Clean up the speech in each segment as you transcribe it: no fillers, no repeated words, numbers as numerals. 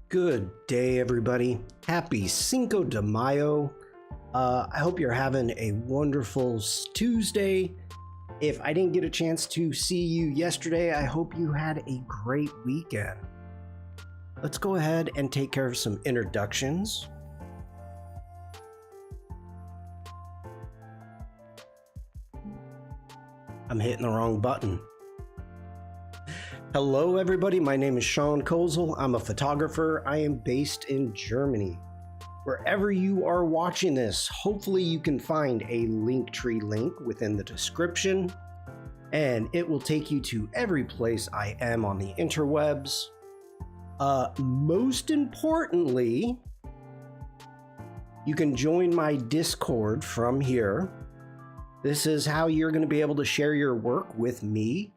Good day, everybody. Happy Cinco de Mayo. I hope you're having a wonderful Tuesday. If I didn't get a chance to see you yesterday, I hope you had a great weekend. Let's go ahead and take care of some introductions. I'm hitting the wrong button. Hello everybody, my name is Shawn. I'm a photographer. I am based in Germany. Wherever you are watching this, hopefully you can find a Linktree link within the description, and it will take you to every place I am on the interwebs. Most importantly, you can join my Discord from here. This is how you're going to be able to share your work with me,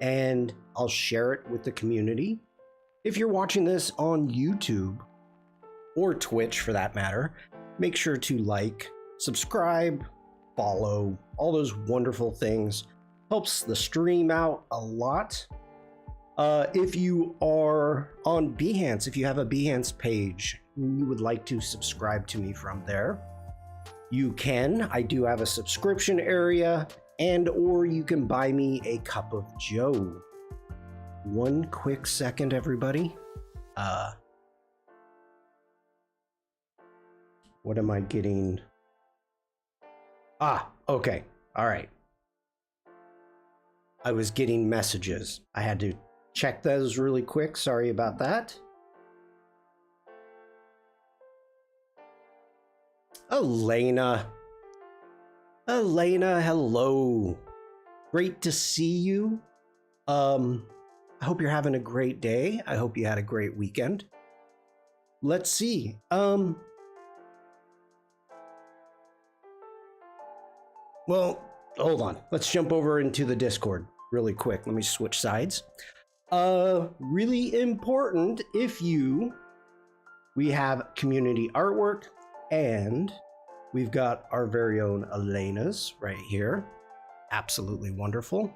and I'll share it with the community. If you're watching this on YouTube or Twitch for that matter, make sure to like, subscribe, follow, all those wonderful things. Helps the stream out a lot. If you are on Behance, if you have a Behance page, you would like to subscribe to me from there, you can. I do have a subscription area, and or you can buy me a cup of joe. One quick second, everybody. What am I getting? Okay. All right. I was getting messages. I had to check those really quick. Sorry about that. Elena, hello. Great to see you. I hope you're having a great day. I hope you had a great weekend. Let's see. Well, hold on. Let's jump over into the Discord really quick. Let me switch sides. Really important we have community artwork, and we've got our very own Elena's right here. Absolutely wonderful.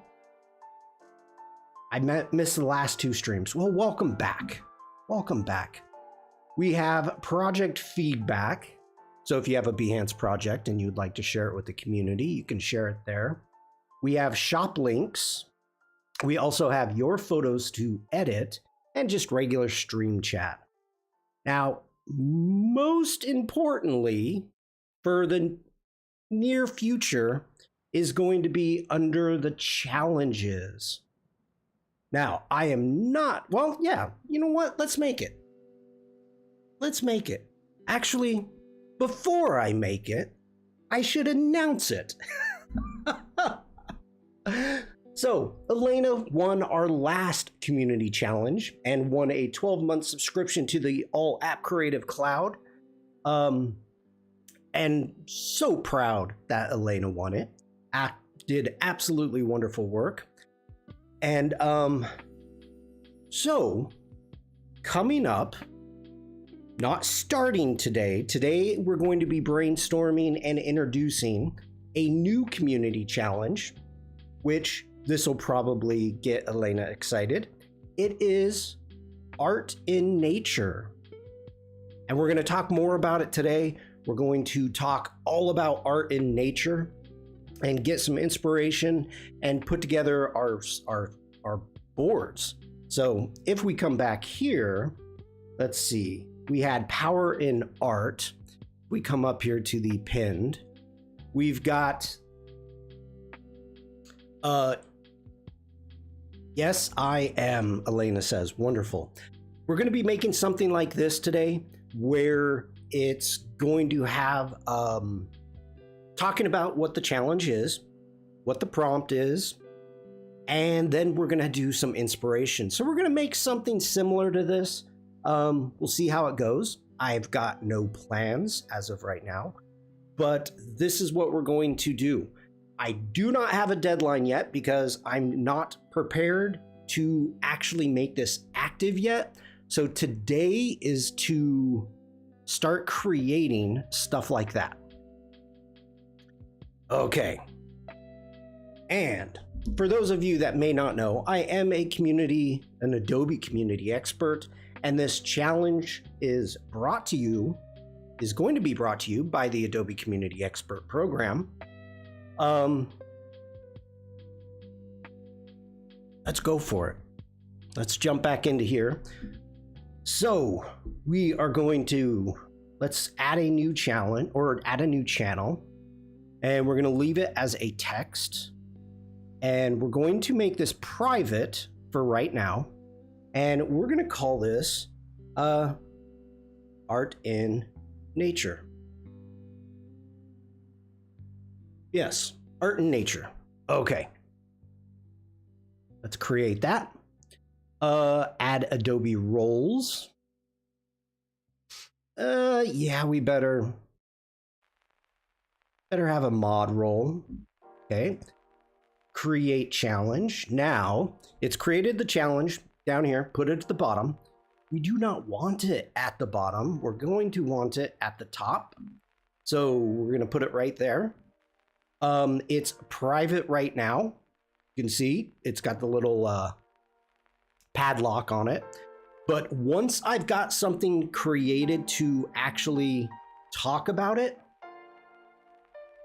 I missed the last two streams. Well, welcome back. Welcome back. We have project feedback. So if you have a Behance project and you'd like to share it with the community, you can share it there. We have shop links. We also have your photos to edit and just regular stream chat. Now, most importantly, for the near future is going to be under the challenges. Now, I am not, well, yeah, you know what? Let's make it. Let's make it. Actually, before I make it, I should announce it. So, Elena won our last community challenge and won a 12-month subscription to the All App Creative Cloud. And so proud that Elena won it. Did absolutely wonderful work. And so coming up, not starting today we're going to be brainstorming and introducing a new community challenge, which this will probably get Elena excited. It is art in nature. And we're going to talk more about it today. We're going to talk all about art in nature and get some inspiration and put together our boards. So if we come back here, let's see, we had power in art. We come up here to the pinned. We've got, yes, I am, Elena says, wonderful. We're going to be making something like this today where it's going to have, talking about what the challenge is, what the prompt is, and then we're going to do some inspiration. So we're going to make something similar to this. We'll see how it goes. I've got no plans as of right now, but this is what we're going to do. I do not have a deadline yet because I'm not prepared to actually make this active yet. So today is to start creating stuff like that. Okay. And for those of you that may not know, I am an Adobe community expert, and this challenge is going to be brought to you by the Adobe Community Expert Program. Let's go for it. Let's jump back into here. So we are going to, let's add a new challenge or add a new channel, and we're going to leave it as a text, and we're going to make this private for right now, and we're going to call this Art in Nature. Yes, Art in Nature. Okay. Let's create that. Add Adobe roles. Yeah, we better have a mod role. Okay. Create challenge. Now, it's created the challenge down here. Put it at the bottom. We do not want it at the bottom. We're going to want it at the top. So we're going to put it right there. It's private right now. You can see it's got the little padlock on it. But once I've got something created to actually talk about it,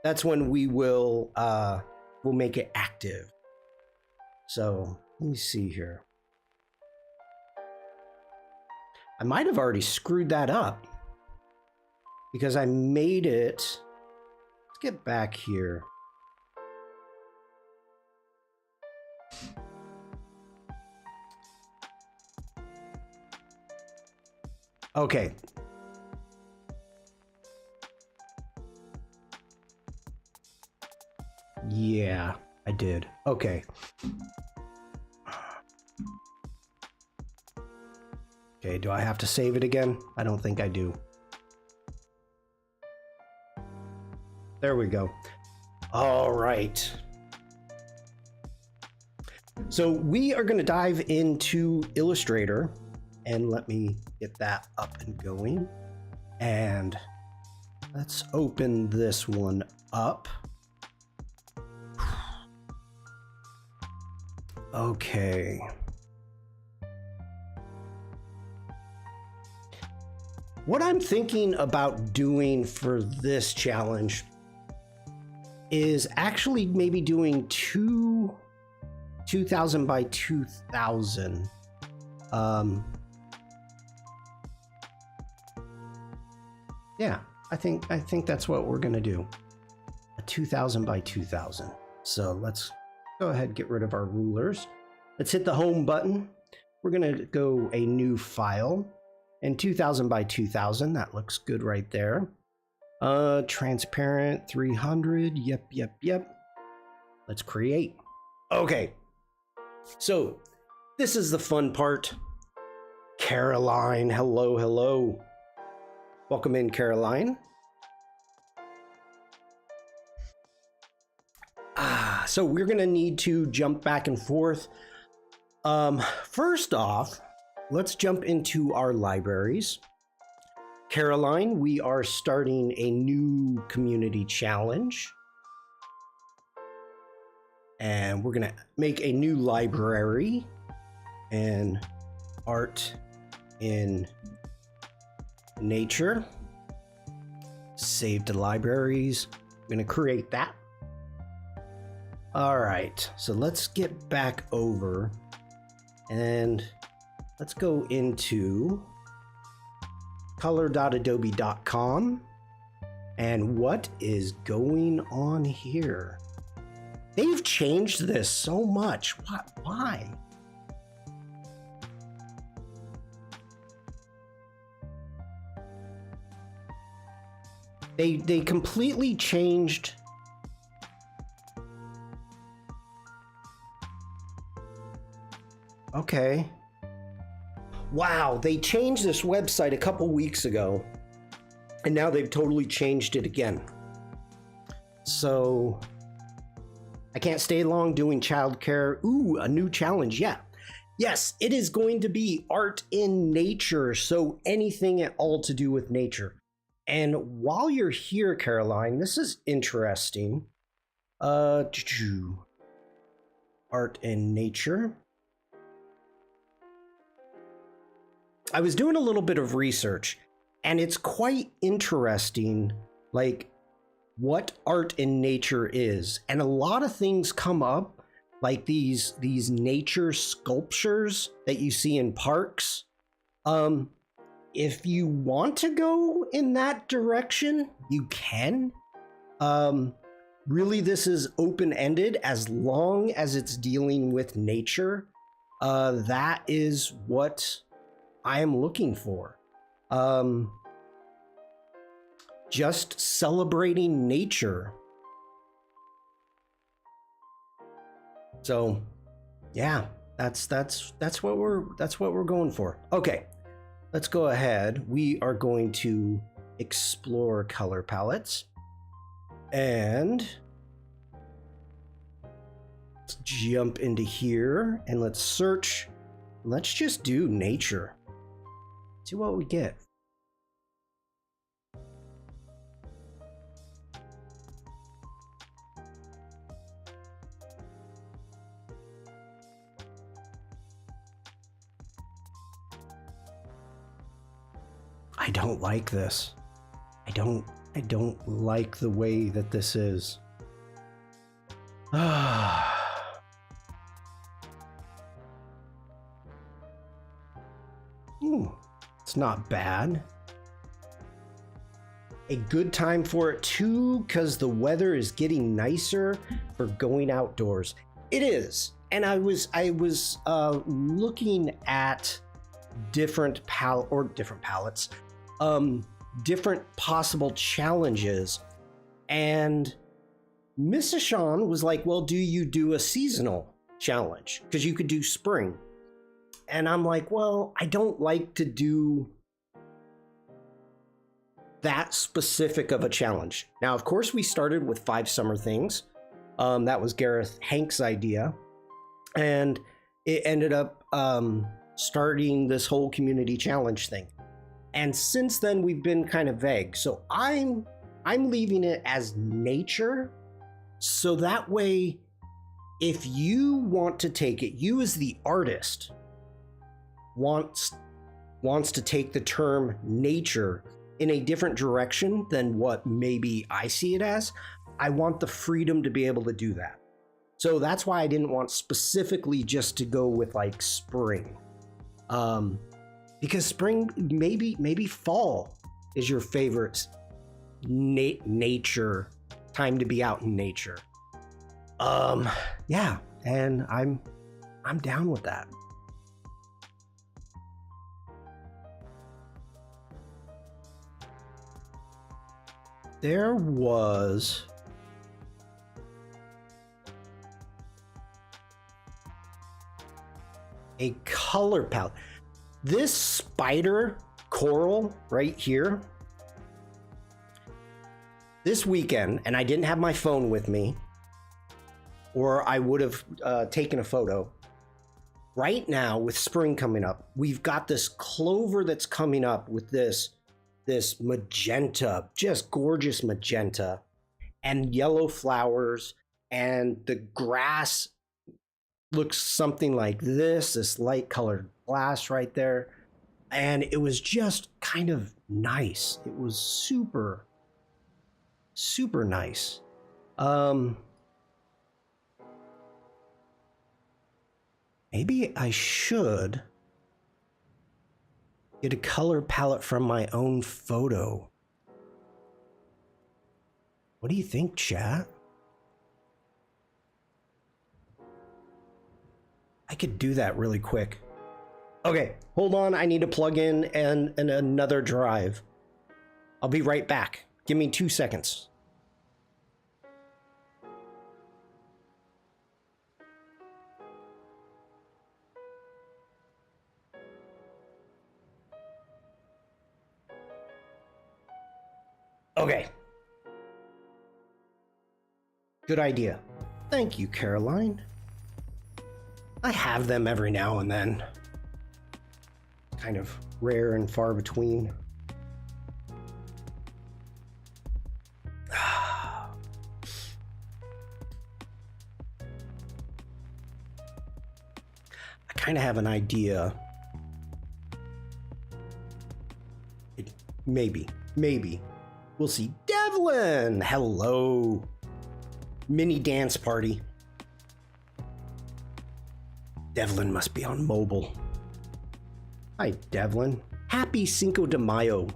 that's when we'll make it active. So let me see here. I might have already screwed that up because I made it. Let's get back here. Okay. Yeah, I did. Okay. Okay, do I have to save it again? I don't think I do. There we go. All right. So we are going to dive into Illustrator, and let me get that up and going. And let's open this one up. Okay. What I'm thinking about doing for this challenge is actually maybe doing 2000 by 2000. Yeah, I think that's what we're gonna do. A 2000 by 2000. So let's go ahead and get rid of our rulers. Let's hit the home button. We're gonna go a new file. And 2000 by 2000, that looks good right there. Transparent 300, yep. Let's create. Okay, so this is the fun part. Caroline, hello. Welcome in, Caroline. So we're gonna need to jump back and forth. First off, let's jump into our libraries. Caroline, we are starting a new community challenge. And we're gonna make a new library and Art in Nature. Save to libraries. I'm gonna create that. All right, so let's get back over and let's go into color.adobe.com. And what is going on here? They've changed this so much. What? Why? They completely changed. Okay. Wow, they changed this website a couple weeks ago, and now they've totally changed it again. So I can't stay long doing childcare. Ooh, a new challenge. Yeah. Yes, it is going to be Art in Nature. So anything at all to do with nature. And while you're here, Caroline, this is interesting. art and nature. I was doing a little bit of research, and it's quite interesting, like what art and nature is. And a lot of things come up, like these nature sculptures that you see in parks. If you want to go in that direction, you can. Really, this is open-ended as long as it's dealing with nature. That is what I am looking for. Just celebrating nature. So, yeah, that's what we're going for. Okay, let's go ahead. We are going to explore color palettes, and let's jump into here and let's search. Let's just do nature. See what we get. I don't like this. I don't like the way that this is. It's not bad. A good time for it too, because the weather is getting nicer for going outdoors. It is, and I was looking at different palettes, different possible challenges, and Mrs. Shawn was like, well, do you do a seasonal challenge? Because you could do spring. And I'm like, well, I don't like to do that specific of a challenge. Now, of course, we started with 5 summer things. That was Gareth Hank's idea. And it ended up starting this whole community challenge thing. And since then, we've been kind of vague. So I'm leaving it as nature. So that way, if you want to take it, you as the artist wants to take the term nature in a different direction than what maybe I see it as, I want the freedom to be able to do that. So that's why I didn't want specifically just to go with like spring. Because spring, maybe fall is your favorite nature time to be out in nature. Yeah, and I'm down with that. There was a color palette. This spider coral right here, this weekend, and I didn't have my phone with me, or I would have taken a photo. Right now, with spring coming up, we've got this clover that's coming up with this magenta, just gorgeous magenta, and yellow flowers, and the grass looks something like this light colored glass right there. And it was just kind of nice. It was super, super nice. Maybe I should get a color palette from my own photo. What do you think, chat? I could do that really quick. Okay, hold on. I need to plug in another drive. I'll be right back. Give me 2 seconds. Okay. Good idea. Thank you, Caroline. I have them every now and then. Kind of rare and far between. kind of have an idea. Maybe. We'll see. Devlin! Hello. Mini dance party. Devlin must be on mobile. Hi, Devlin. Happy Cinco de Mayo.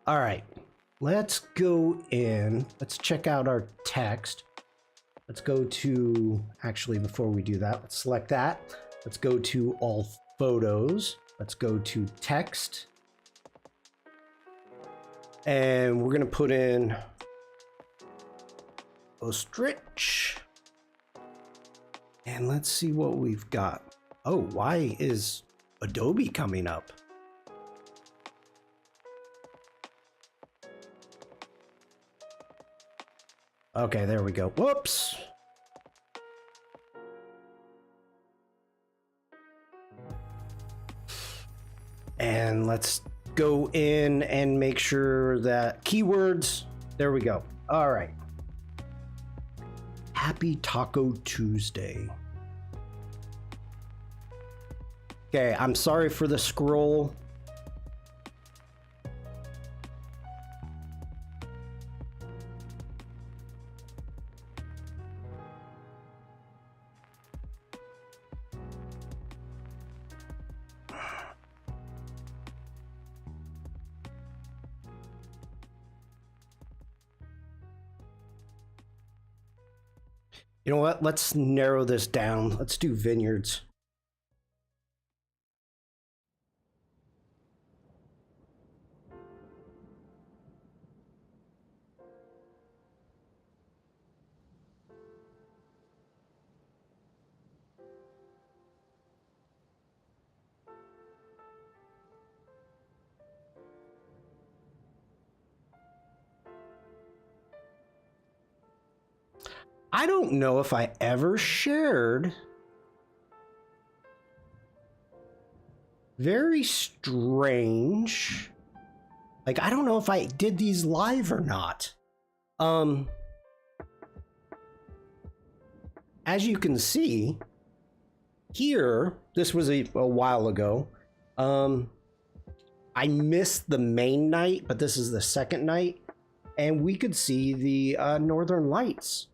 All right, let's go in. Let's check out our text. Let's go to, actually, before we do that, let's select that. Let's go to all photos. Let's go to text. And we're gonna put in ostrich. And let's see what we've got. Oh, why is Adobe coming up? Okay, there we go. Whoops. And let's go in and make sure that keywords, there we go. All right. Happy Taco Tuesday. Okay, I'm sorry for the scroll. You know what? Let's narrow this down. Let's do vineyards. I don't know if I ever shared. Very strange. Like, I don't know if I did these live or not. As you can see here, this was a while ago. I missed the main night, but this is the second night, and we could see the Northern Lights.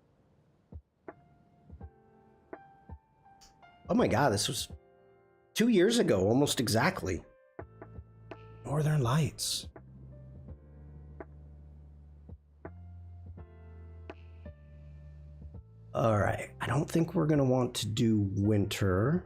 Oh my God, this was 2 years ago, almost exactly. Northern Lights. All right, I don't think we're gonna want to do winter.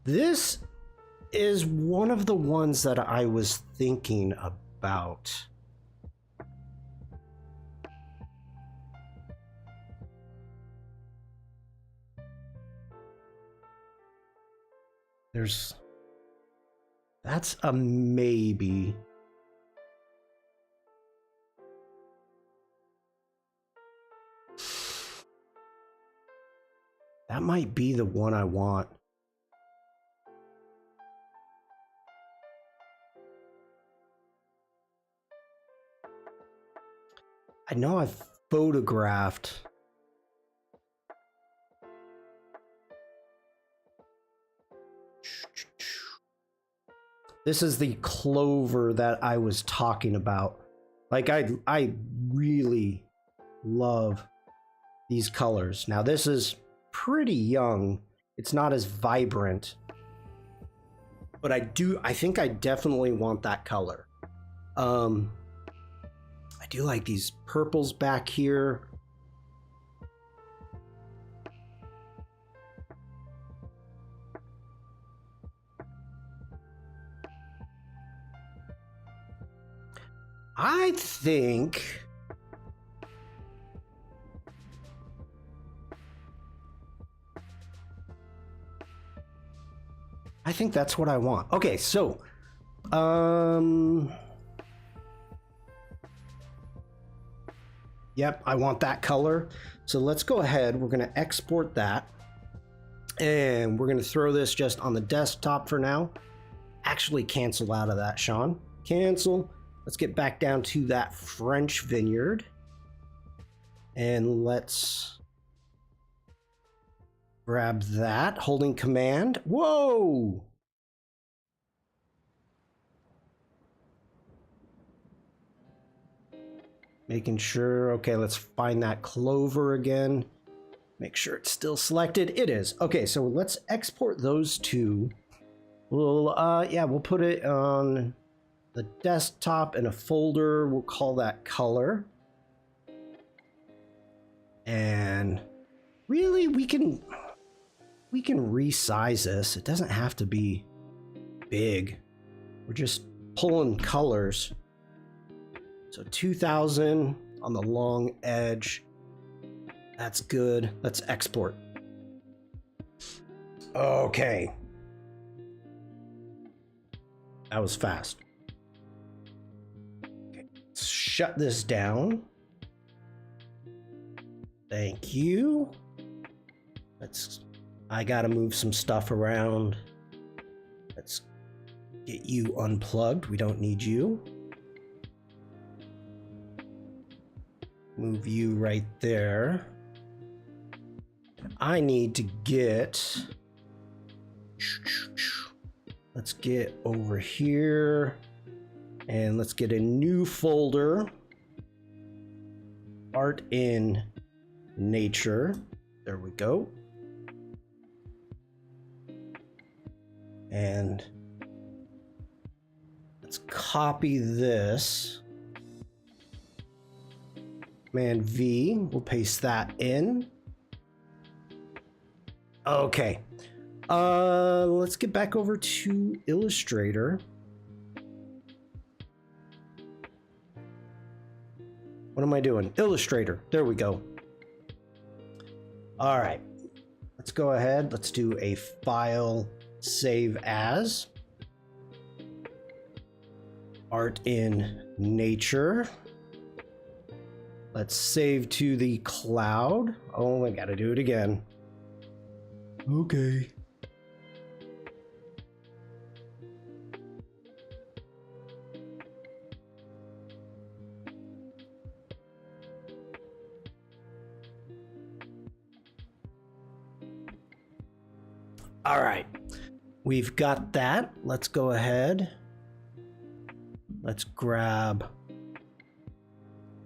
This is one of the ones that I was thinking about. That's a maybe. That might be the one I want. I know I've photographed. This is the clover that I was talking about. Like, I really love these colors. Now, this is pretty young. It's not as vibrant. But I think I definitely want that color. I do like these purples back here. I think that's what I want. Okay, so yep, I want that color. So let's go ahead. We're going to export that. And we're going to throw this just on the desktop for now. Actually cancel out of that, Shawn. Cancel. Let's get back down to that French vineyard. And let's grab that, holding command. Whoa! Making sure, okay, let's find that clover again. Make sure it's still selected. It is. Okay, so let's export those two. We'll put it on the desktop in a folder. We'll call that color. And really, we can resize this. It doesn't have to be big. We're just pulling colors. So 2000 on the long edge. That's good. Let's export. Okay. That was fast. Okay. Let's shut this down. Thank you. I gotta move some stuff around. Let's get you unplugged. We don't need you. Move you right there. I need to get... Let's get over here. And let's get a new folder. Art in Nature. There we go. And let's copy this. Command V, we'll paste that in. Okay. Let's get back over to Illustrator. What am I doing? Illustrator. There we go. All right. Let's go ahead. Let's do a file save as. Art in Nature. Let's save to the cloud. Oh, I gotta do it again. Okay. All right. We've got that. Let's go ahead. Let's grab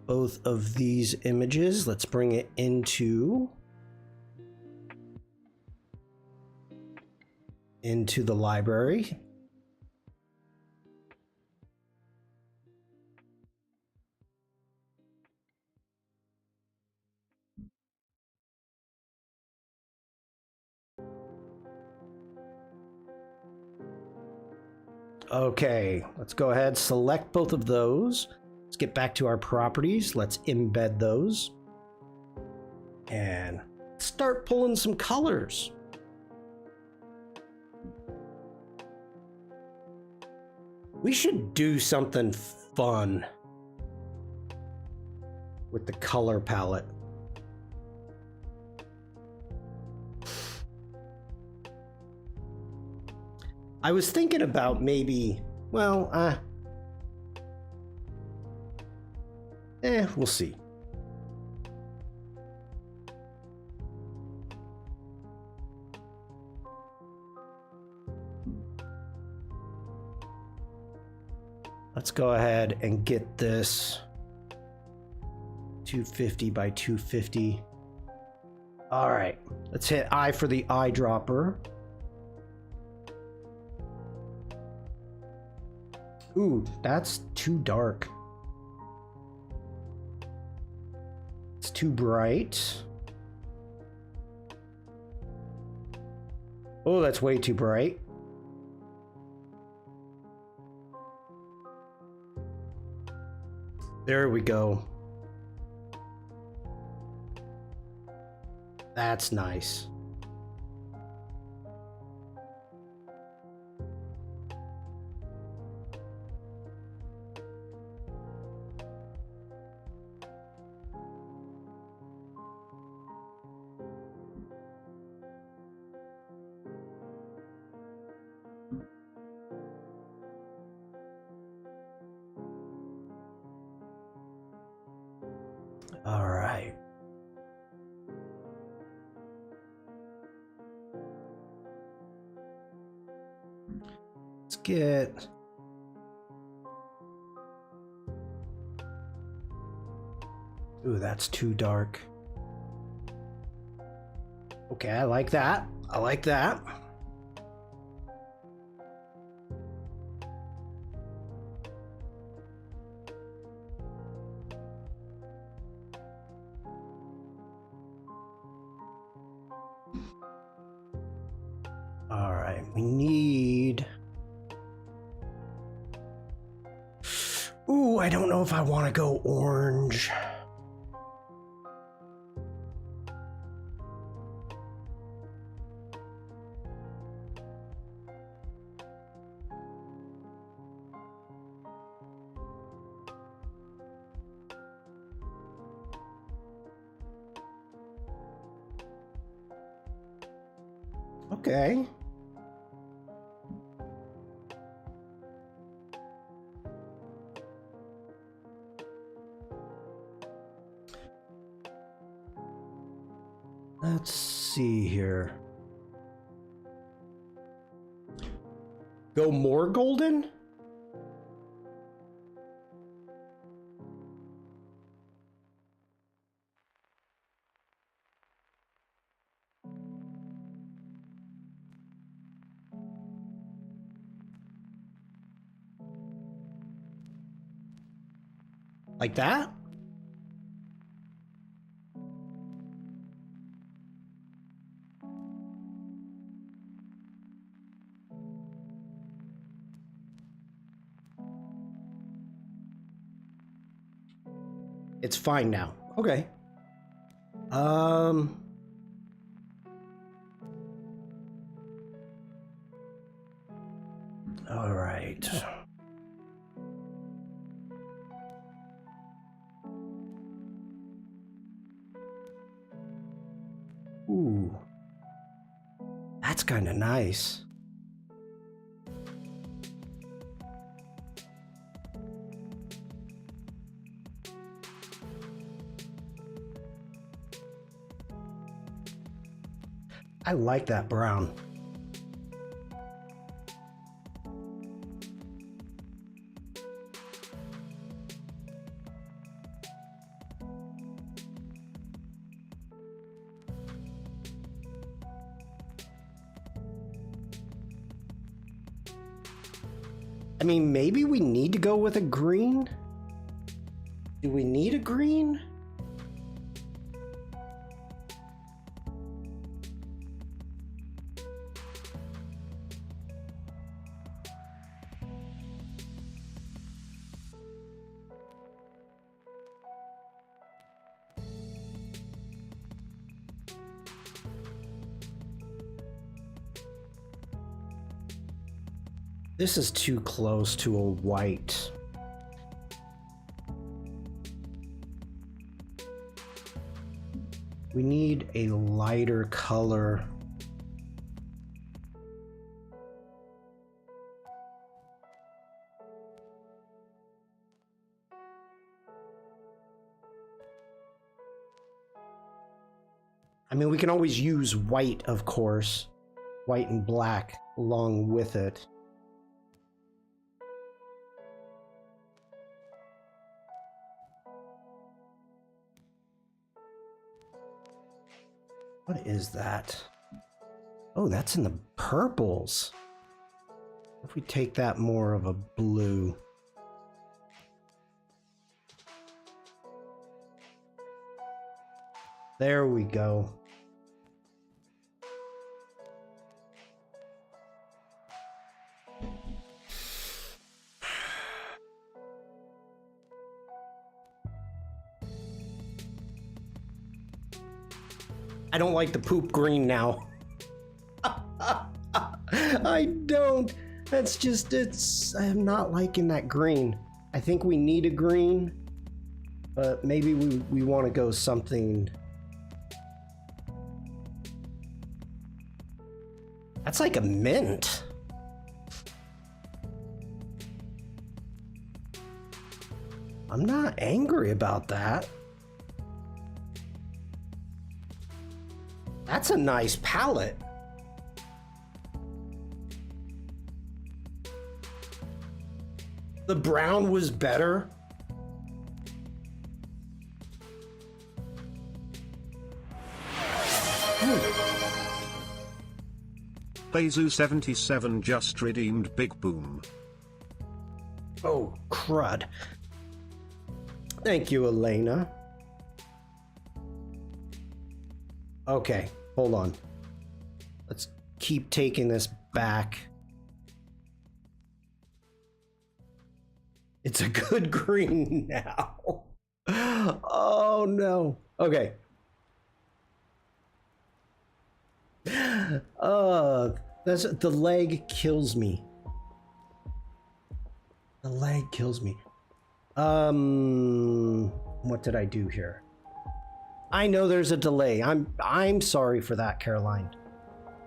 both of these images. Let's bring it into the library. Okay, let's go ahead, select both of those. Let's get back to our properties. Let's embed those and start pulling some colors. We should do something fun with the color palette. I was thinking about maybe, well, we'll see. Let's go ahead and get this 250 by 250. All right, let's hit I for the eyedropper. Ooh, that's too dark. It's too bright. Oh, that's way too bright. There we go. That's nice. All right. Let's get... Ooh, that's too dark. Okay, I like that. I like that. All right, we need... Ooh, I don't know if I want to go orange. Okay. Let's see here. Go more golden? Like that? It's fine now. Okay. All right. Ooh. That's kind of nice. I like that brown. I mean, maybe we need to go with a green? Do we need a green? This is too close to a white. We need a lighter color. I mean, we can always use white, of course. White and black along with it. What is that? Oh, that's in the purples. If we take that more of a blue. There we go. I don't like the poop green now. I don't. That's just, I'm not liking that green. I think we need a green, but maybe we want to go something. That's like a mint. I'm not angry about that. That's a nice palette. The brown was better. Bezu77 just redeemed Big Boom. Oh, crud. Thank you, Elena. Okay, hold on. Let's keep taking this back. It's a good green now. Oh no. Okay. That's the leg kills me. The leg kills me. What did I do here? I know there's a delay. I'm sorry for that, Caroline.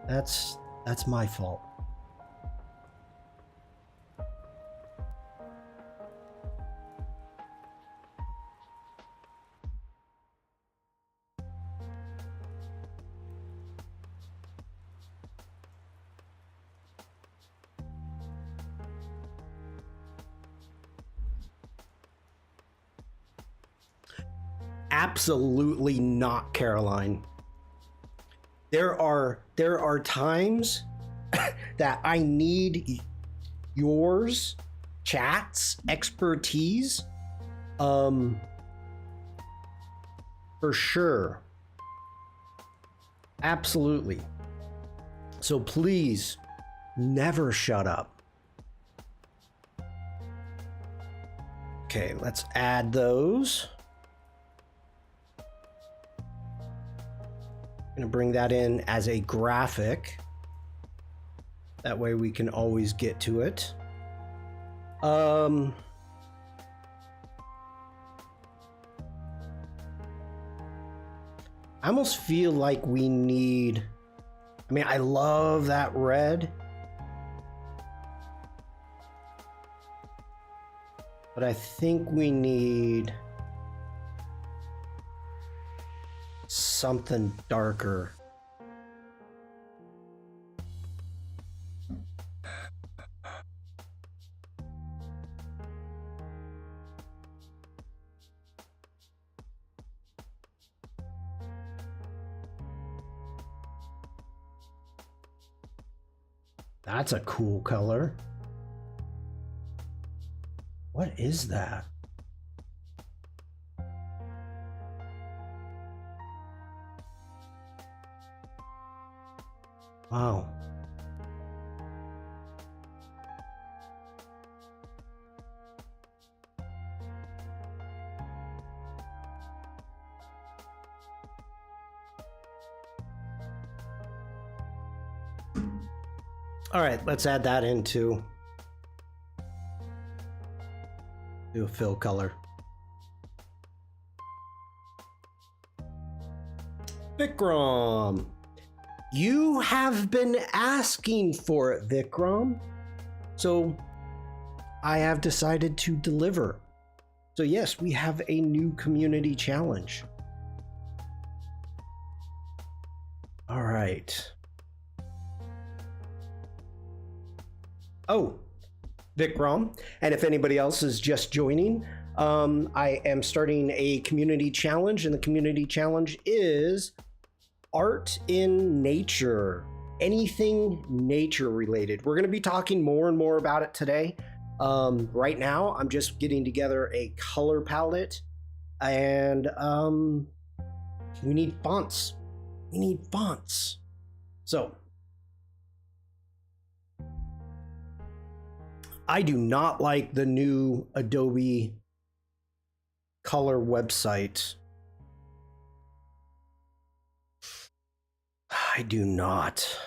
That's my fault. Absolutely not, Caroline. There are times that I need yours, chat's expertise. For sure. Absolutely. So please never shut up. Okay, let's add those. I'm gonna bring that in as a graphic. That way we can always get to it. I almost feel like we need, I mean, I love that red, but I think we need something darker. That's a cool color. What is that? Wow. All right, let's add that into do a fill color. Vikram. You have been asking for it, Vikram. So I have decided to deliver. So yes, we have a new community challenge. All right. Oh, Vikram. And if anybody else is just joining, I am starting a community challenge, and the community challenge is art in nature, anything nature related. We're going to be talking more and more about it today. Right now, I'm just getting together a color palette, and we need fonts. We need fonts. So I do not like the new Adobe color website. I do not.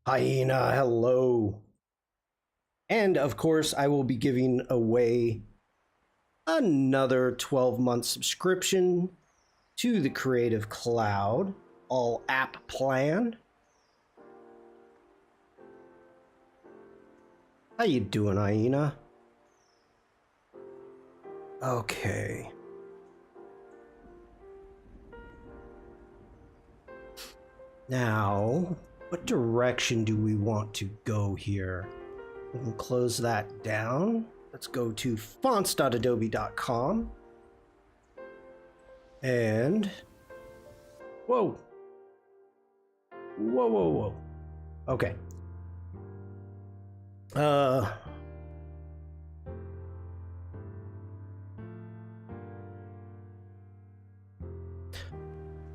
Hyena, hello. And of course, I will be giving away another 12-month subscription to the Creative Cloud All App Plan. How you doing, Hyena? Okay. Now, what direction do we want to go here? We can close that down. Let's go to fonts.adobe.com. And whoa. Whoa, whoa, whoa. Okay.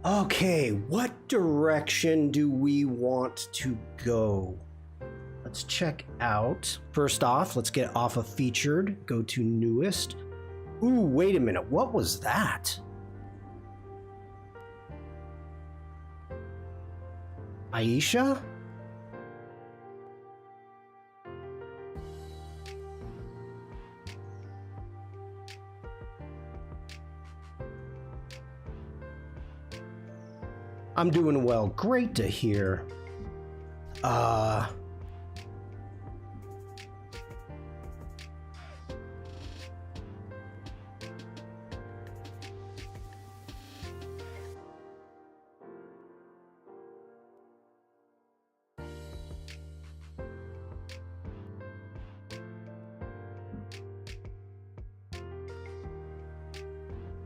Okay, what direction do we want to go? Let's check out. First off, let's get off of featured, go to newest. Ooh, wait a minute, what was that? Aisha? I'm doing well. Great to hear.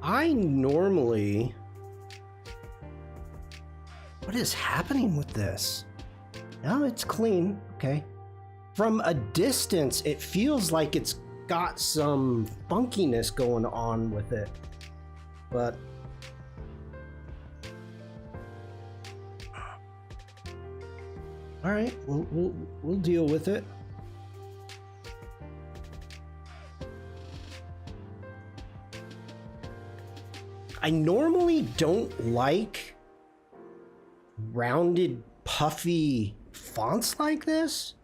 I normally... What is happening with this? No, it's clean. Okay. From a distance, it feels like it's got some funkiness going on with it. But all right, we'll deal with it. I normally don't like rounded, puffy fonts like this.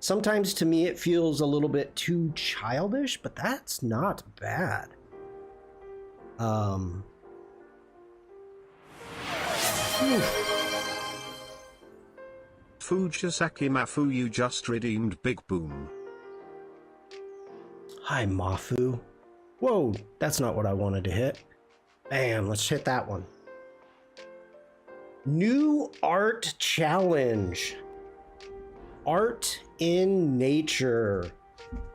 Sometimes to me it feels a little bit too childish, but that's not bad. Fujisaki Mafu, you just redeemed Big Boom. Hi, Mafu. Whoa, that's not what I wanted to hit. Bam, let's hit that one. New art challenge. Art in nature.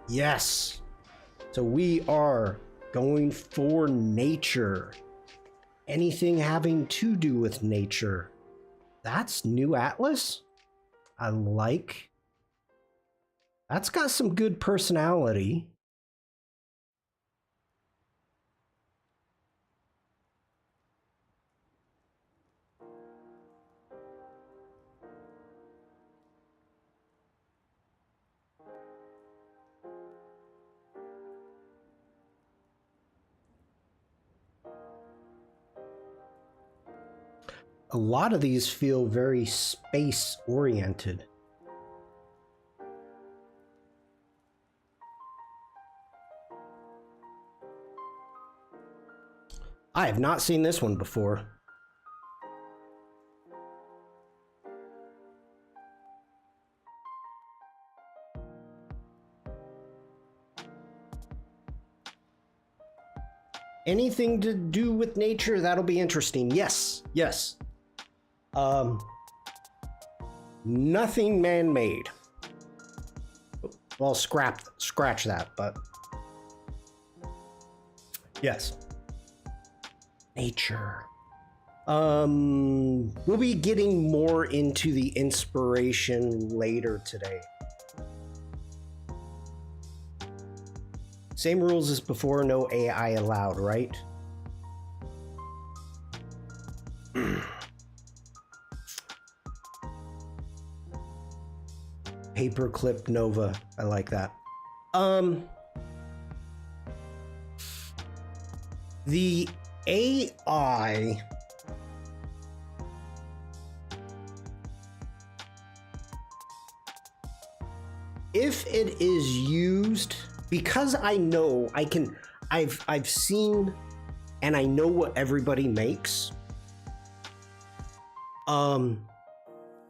Yes. So we are going for nature. Anything having to do with nature. That's new Atlas. I like. That's got some good personality. A lot of these feel very space oriented. I have not seen this one before. Anything to do with nature, that'll be interesting. Yes, yes. Nothing man-made. Well, scratch that, but yes. Nature. We'll be getting more into the inspiration later today. Same rules as before, no AI allowed, right? Paperclip Nova. I like that. The AI if it is used, because I know I've seen and I know what everybody makes.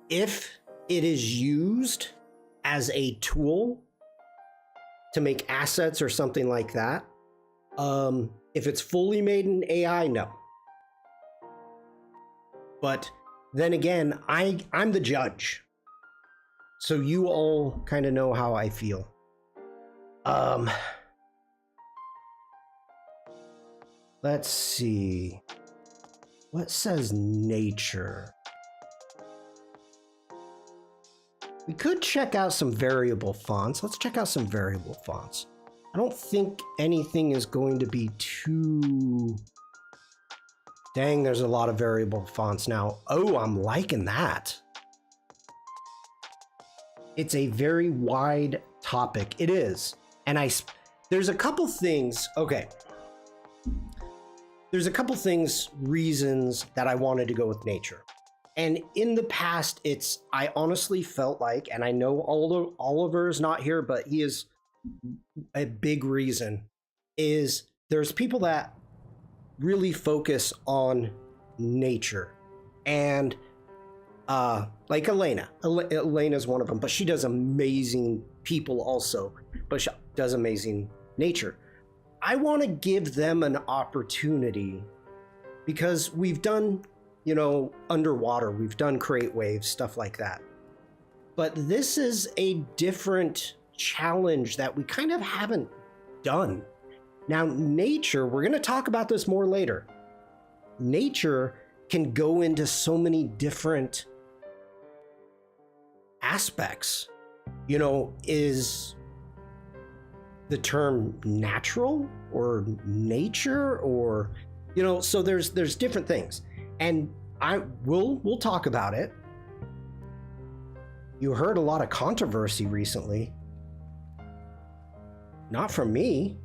If it is used as a tool to make assets or something like that, if it's fully made in AI, no. But then again, I'm the judge. So you all kind of know how I feel. Let's see. What says nature? We could check out some variable fonts. Let's check out some variable fonts. I don't think anything is going to be too... Dang, there's a lot of variable fonts now. Oh, I'm liking that. It's a very wide topic. It is. And there's a couple things. Okay. There's a couple things, reasons that I wanted to go with nature. And in the past, I honestly felt like, and I know Oliver is not here, but he is a big reason, is there's people that really focus on nature. And like Elena is one of them, but she does amazing people also, but she does amazing nature. I want to give them an opportunity because we've done, underwater, we've done create waves, stuff like that. But this is a different challenge that we kind of haven't done. Now, nature, we're going to talk about this more later. Nature can go into so many different aspects. Is the term natural or nature or, so there's different things. And we'll talk about it. You heard a lot of controversy recently. Not from me.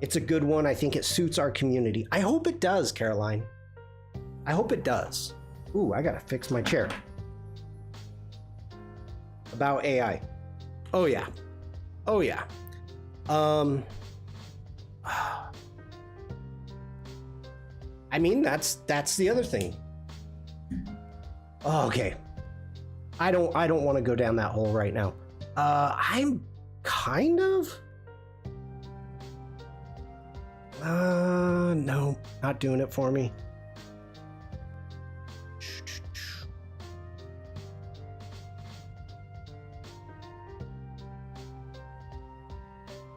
It's a good one. I think it suits our community. I hope it does, Caroline. I hope it does. Ooh, I gotta fix my chair. About AI. Oh yeah. Oh yeah. I mean, that's the other thing. Oh, okay. I don't want to go down that hole right now. I'm kind of... no, not doing it for me.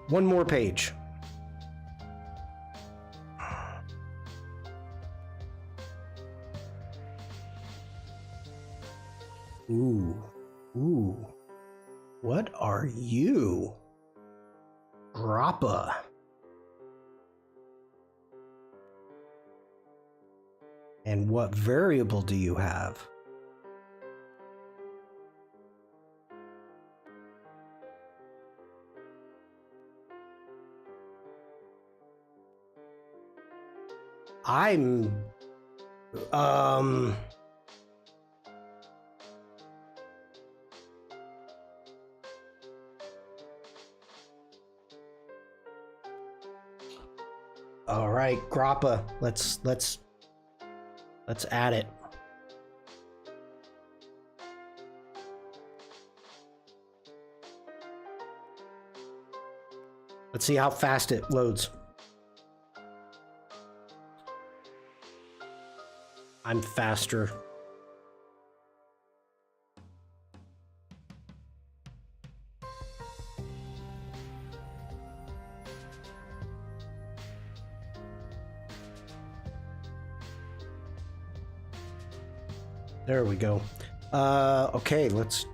One more page. Ooh. What are you? Grappa. And what variable do you have? All right, Grappa. Let's add it. Let's see how fast it loads. I'm faster. There we go. Okay, let's...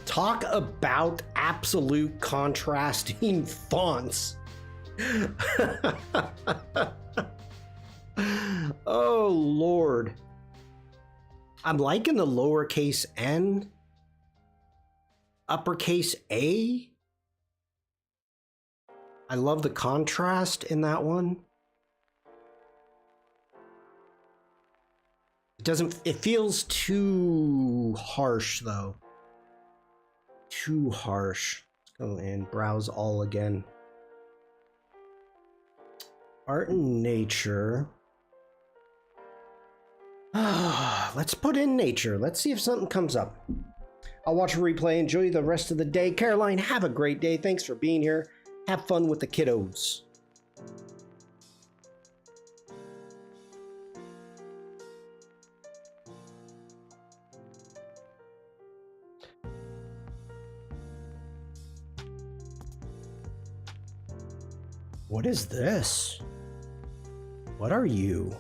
Talk about absolute contrasting fonts. Oh, Lord. I'm liking the lowercase n, uppercase A. I love the contrast in that one. It feels too harsh though. Too harsh. Let's go and browse all again. Art and nature. Let's put in nature. Let's see if something comes up. I'll watch a replay. Enjoy the rest of the day. Caroline, have a great day. Thanks for being here. Have fun with the kiddos. What is this? What are you?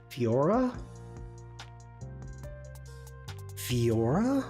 Fiora? Fiora?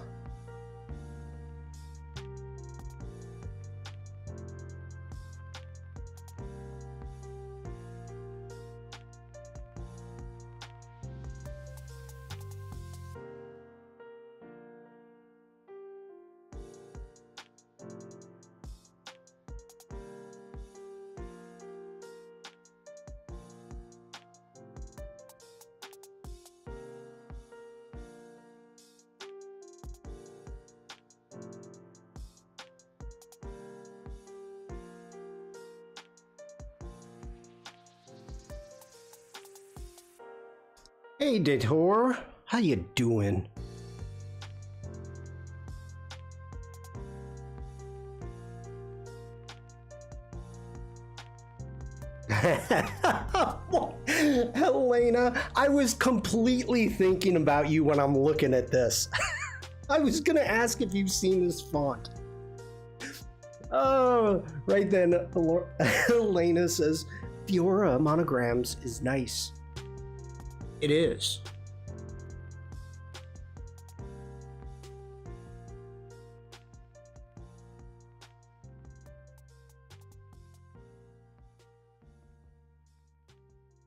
Hey, Detour. How you doing? Helena, I was completely thinking about you when I'm looking at this. I was gonna ask if you've seen this font. Oh, right then, Elena says, Fiora monograms is nice. It is.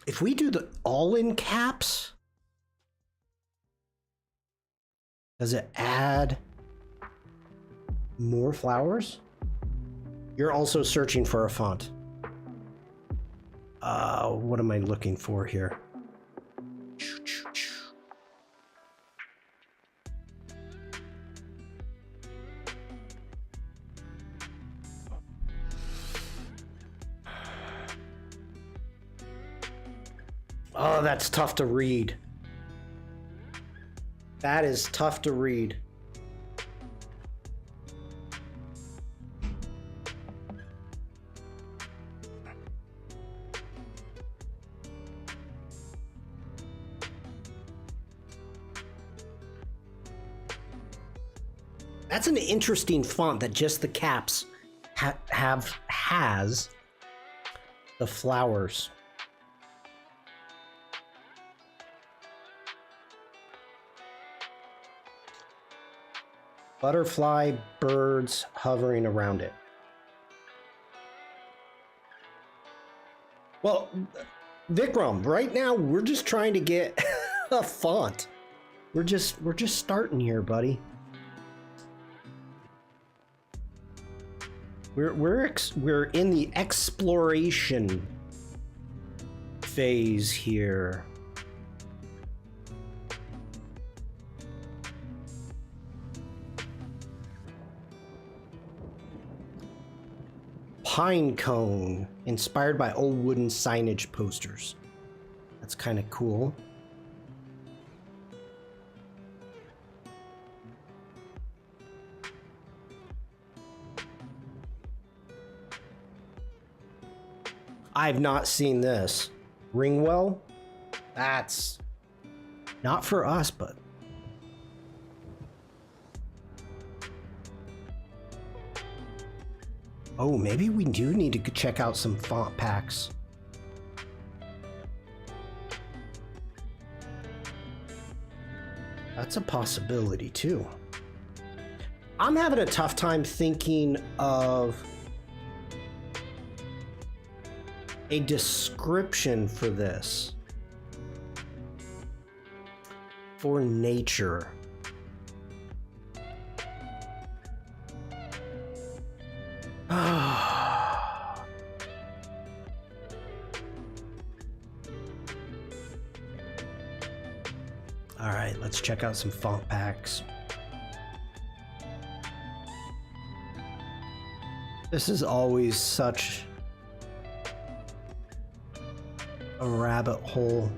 If we do the all in caps, does it add more flowers? You're also searching for a font. What am I looking for here? Oh, that's tough to read. That is tough to read. That's an interesting font that just the caps has the flowers. Butterfly, birds hovering around it. Well, Vikram, right now we're just trying to get a font. We're just starting here, buddy. We're in the exploration phase here. Pine cone, inspired by old wooden signage posters. That's kind of cool. I've not seen this. Ringwell? That's not for us, but oh, maybe we do need to check out some font packs. That's a possibility too. I'm having a tough time thinking of a description for this. For nature. All right, let's check out some font packs. This is always such a rabbit hole.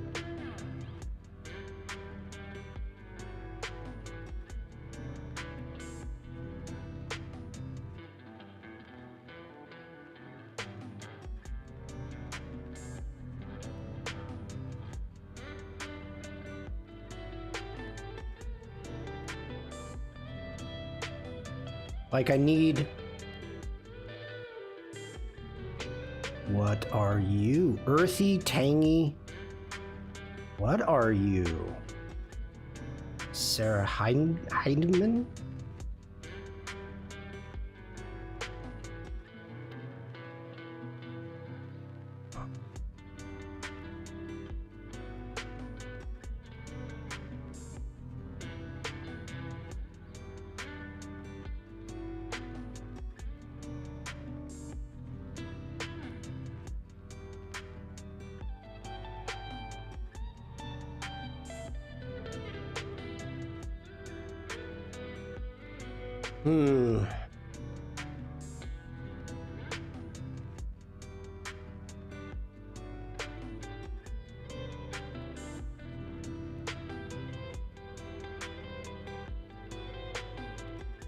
Like I need... What are you? Earthy, tangy. What are you? Sarah Heidemann?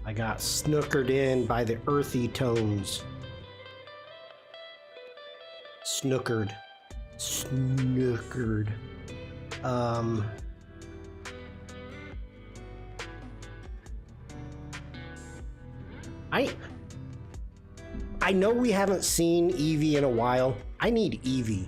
I got snookered in by the earthy tones. Snookered. Snookered. I know we haven't seen Eevee in a while. I need Eevee.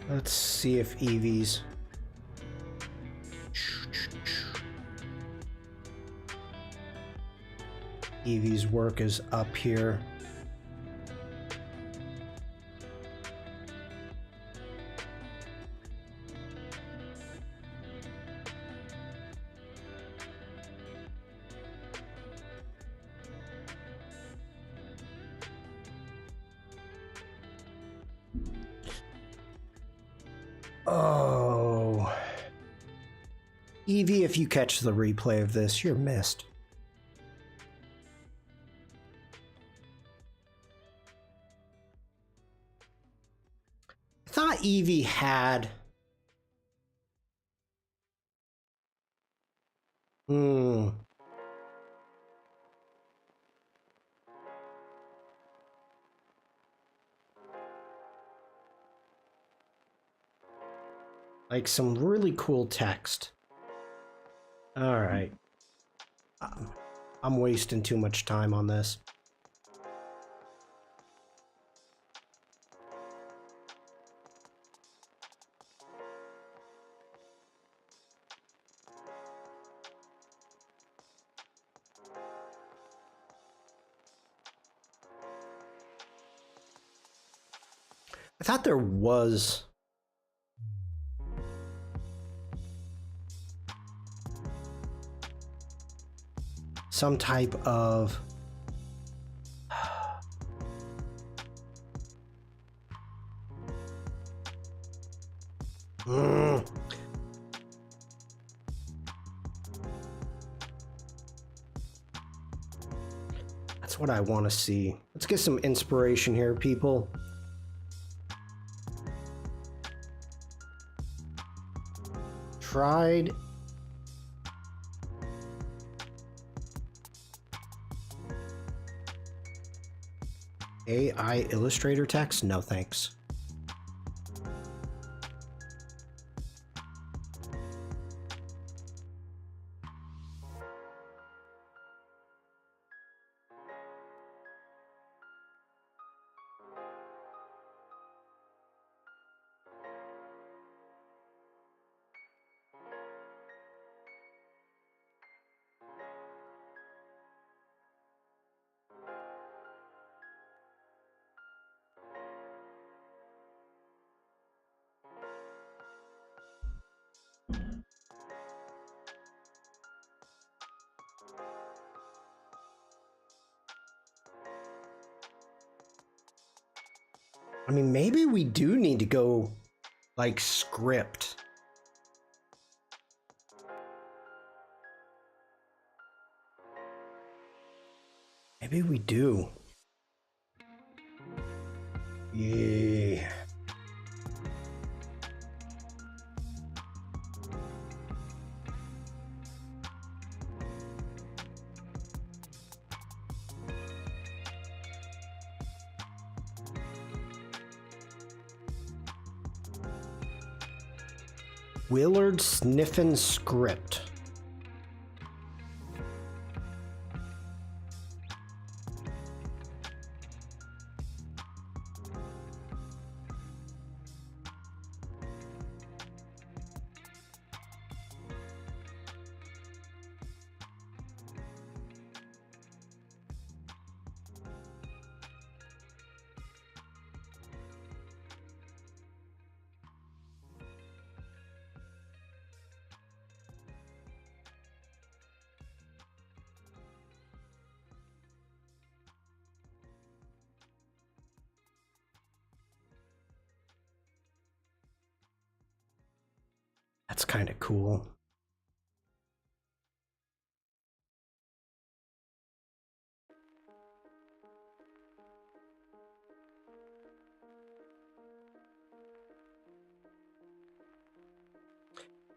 Let's see if Eevee's... Eevee's work is up here. Oh. Eevee, if you catch the replay of this, you're missed. I thought Eevee had... Like some really cool text. All right. I'm wasting too much time on this. I thought there was some type of That's what I want to see. Let's get some inspiration here, people. Tried. AI Illustrator text? No thanks. mean, maybe we do need to go like script. Maybe we do. Yeah. Willard Sniffin script. That's kind of cool.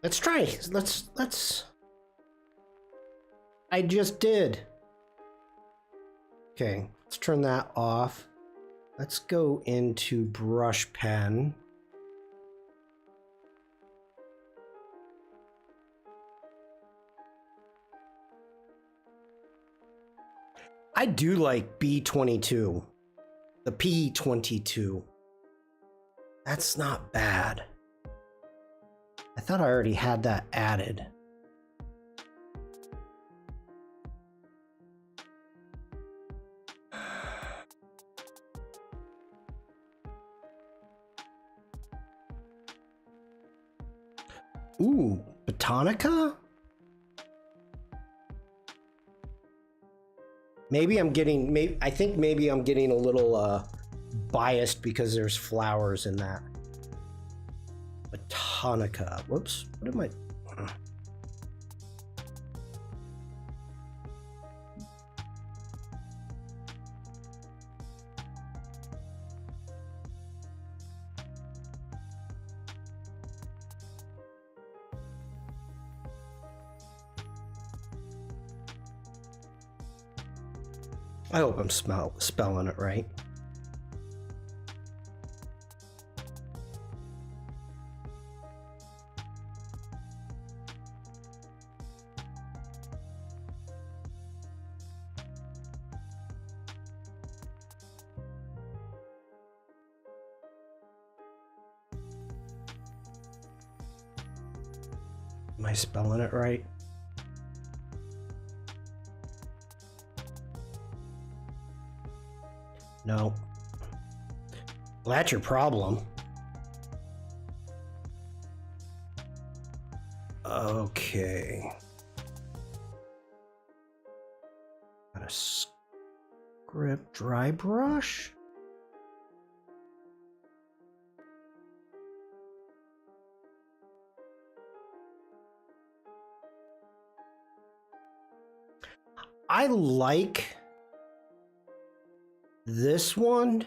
Let's try. Let's. I just did. Okay, let's turn that off. Let's go into brush pen. I do like B22. The P22. That's not bad. I thought I already had that added. Ooh, Botanica? I think maybe I'm getting a little biased because there's flowers in that. Botanica. Whoops. What am I? I hope I'm spelling it right. Am I spelling it right? No. Well, that's your problem. Okay. Got a script dry brush. I like this one.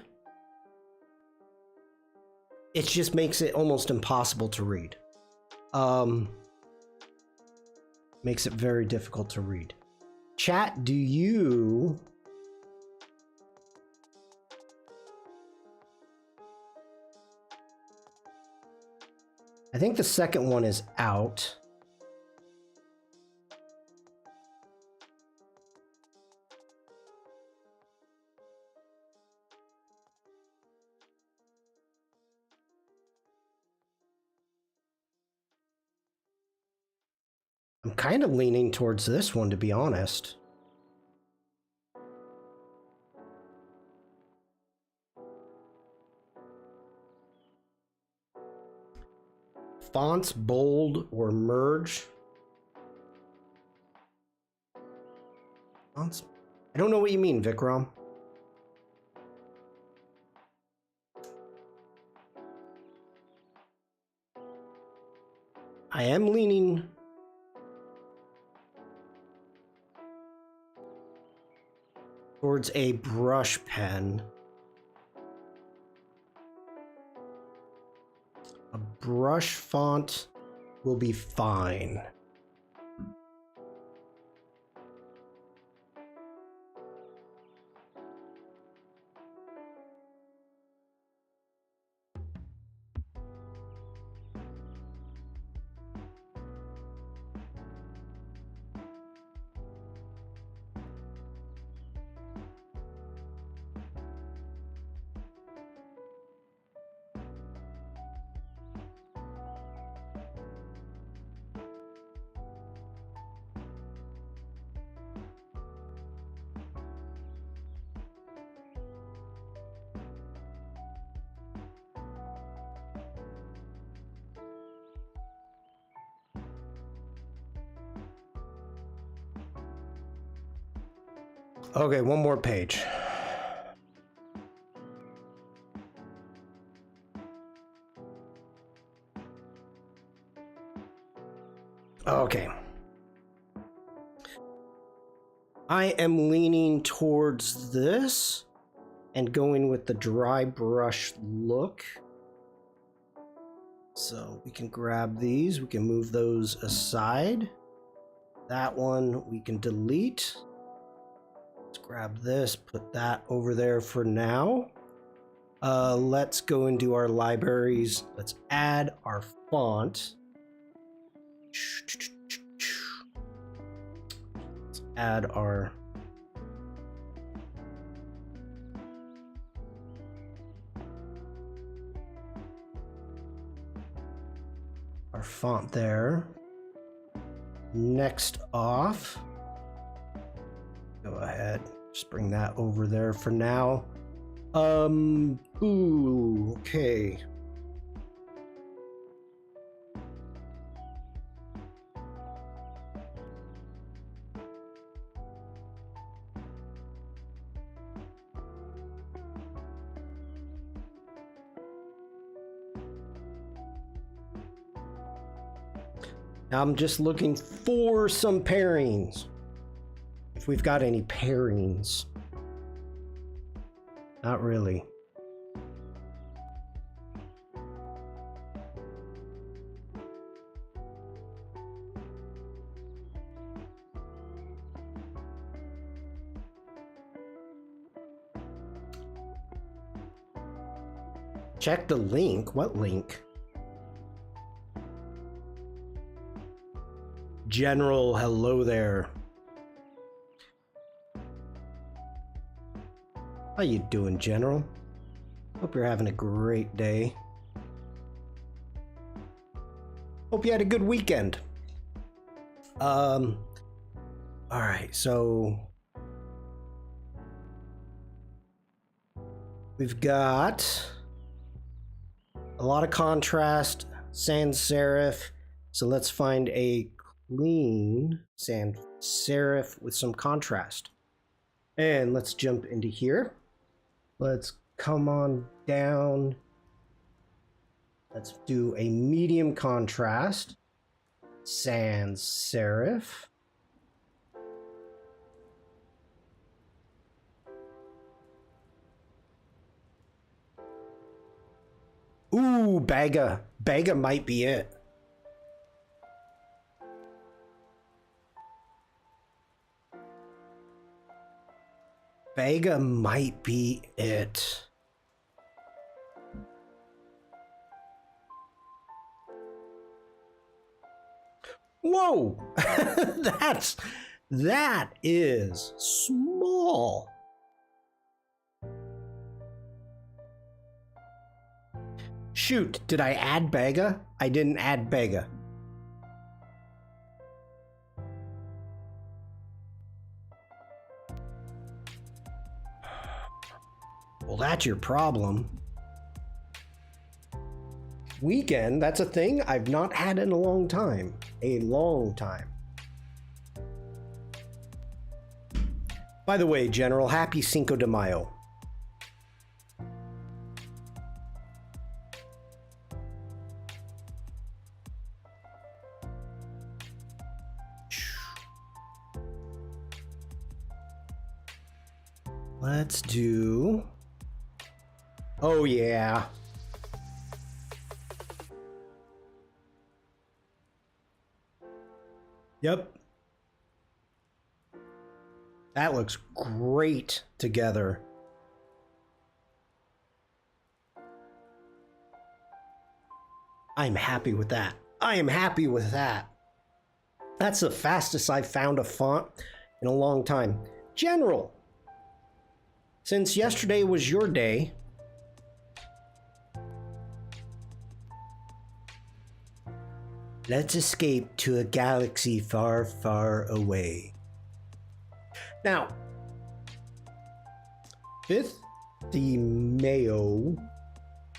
It just makes it almost impossible to read. Makes it very difficult to read. Chat, do you... I think the second one is out. I'm kind of leaning towards this one, to be honest. Fonts, bold, or merge. Fonts. I don't know what you mean, Vikram. I am leaning towards a brush pen. A brush font will be fine. Okay, one more page. Okay. I am leaning towards this and going with the dry brush look. So we can grab these, we can move those aside. That one we can delete. Let's grab this, put that over there for now. Let's go into our libraries. Let's add our font. Let's add our font there. Next off, go ahead, just bring that over there for now. Ooh, okay. Now I'm just looking for some pairings. If we've got any pairings. Not really. Check the link. What link? General, hello there. How you doing, General? Hope you're having a great day. Hope you had a good weekend. All right, so we've got a lot of contrast, sans serif. So let's find a clean sans serif with some contrast. And let's jump into here. Let's come on down. Let's do a medium contrast, sans serif. Ooh, Baga. Baga might be it. Baga might be it. Whoa! That is small. Shoot, did I add Baga? I didn't add Baga. Well, that's your problem. Weekend, that's a thing I've not had in a long time. A long time. By the way, General, happy Cinco de Mayo. Let's do... Oh, yeah. Yep. That looks great together. I'm happy with that. I am happy with that. That's the fastest I've found a font in a long time. General, since yesterday was your day, let's escape to a galaxy far, far away. Now, 5th, the Mayo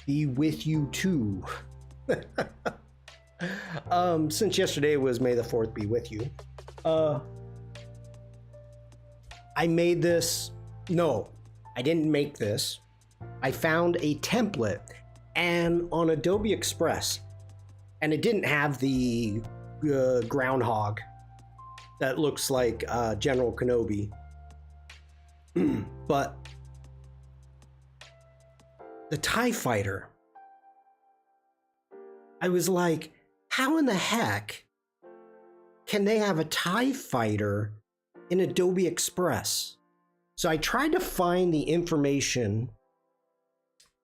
be with you too. Since yesterday was May the 4th be with you. I made this. No, I didn't make this. I found a template and on Adobe Express, and it didn't have the groundhog that looks like General Kenobi. But the TIE Fighter, I was like, how in the heck can they have a TIE Fighter in Adobe Express? So I tried to find the information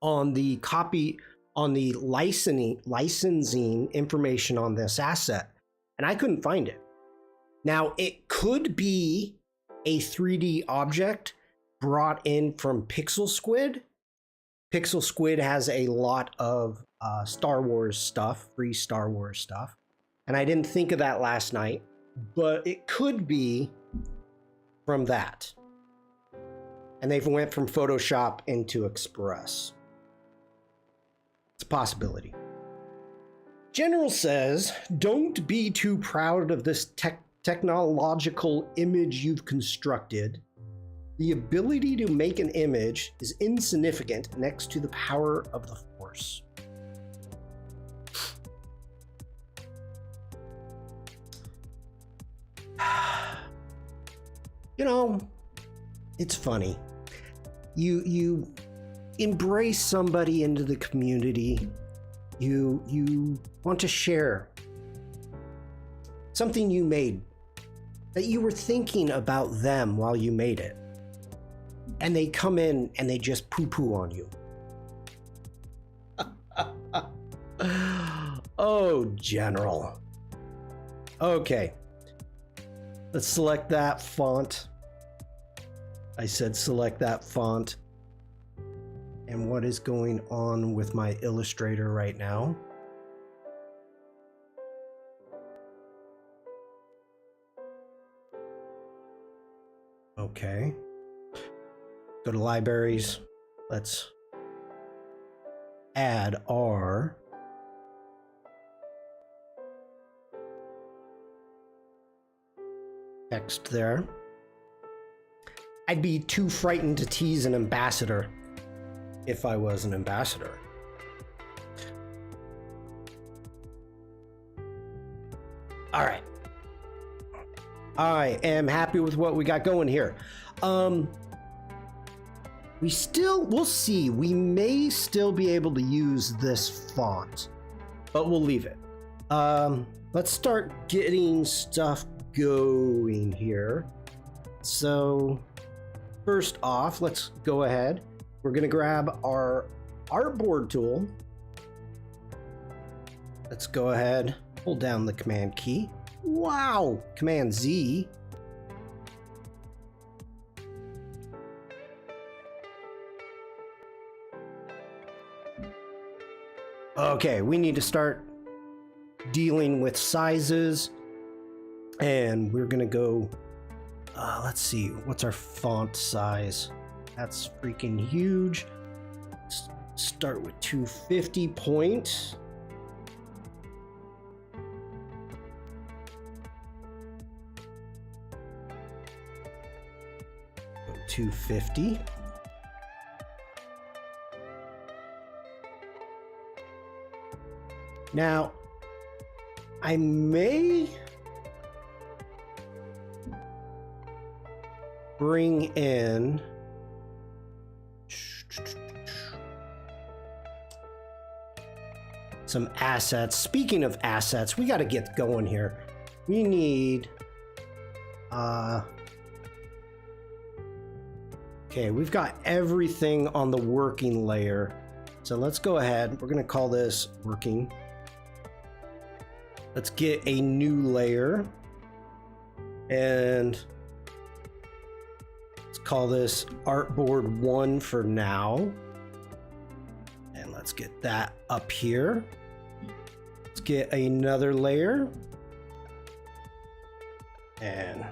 on the copy, on the licensing information on this asset, and I couldn't find it. Now, it could be a 3D object brought in from Pixel Squid. Pixel Squid has a lot of Star Wars stuff, free Star Wars stuff. And I didn't think of that last night, but it could be from that. And they've went from Photoshop into Express. It's a possibility. General says, don't be too proud of this technological image you've constructed. The ability to make an image is insignificant next to the power of the Force. You know, it's funny. You embrace somebody into the community. You want to share something you made that you were thinking about them while you made it. And they come in and they just poo-poo on you. Oh, General. Okay. Let's select that font. I said select that font. And what is going on with my Illustrator right now? Okay. Go to libraries. Let's add our text there. I'd be too frightened to tease an ambassador if I was an ambassador. All right. I am happy with what we got going here. We'll see. We may still be able to use this font, but we'll leave it. Let's start getting stuff going here. So first off, let's go ahead. We're going to grab our artboard tool. Let's go ahead, hold down the command key. Wow, command Z. Okay, we need to start dealing with sizes, and we're gonna go, let's see, what's our font size? That's freaking huge. Let's start with 250 point. 250. Now, I may bring in some assets. Speaking of assets, we got to get going here. We need okay, we've got everything on the working layer. So let's go ahead. We're going to call this working. Let's get a new layer. And let's call this artboard 1 for now. And let's get that up here. Let's get another layer. And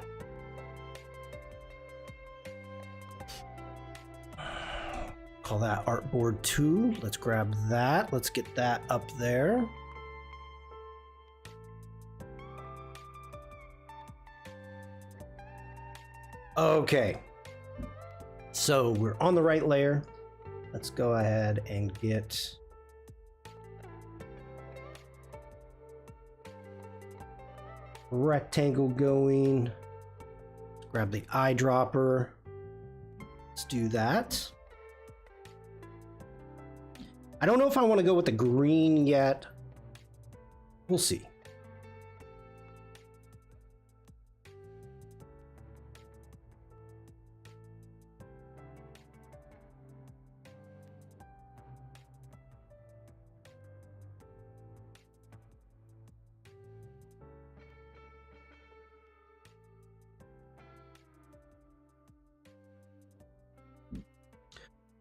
call that artboard 2. Let's grab that. Let's get that up there. Okay. So we're on the right layer. Let's go ahead and get rectangle going. Grab the eyedropper. Let's do that. I don't know if I want to go with the green yet. We'll see.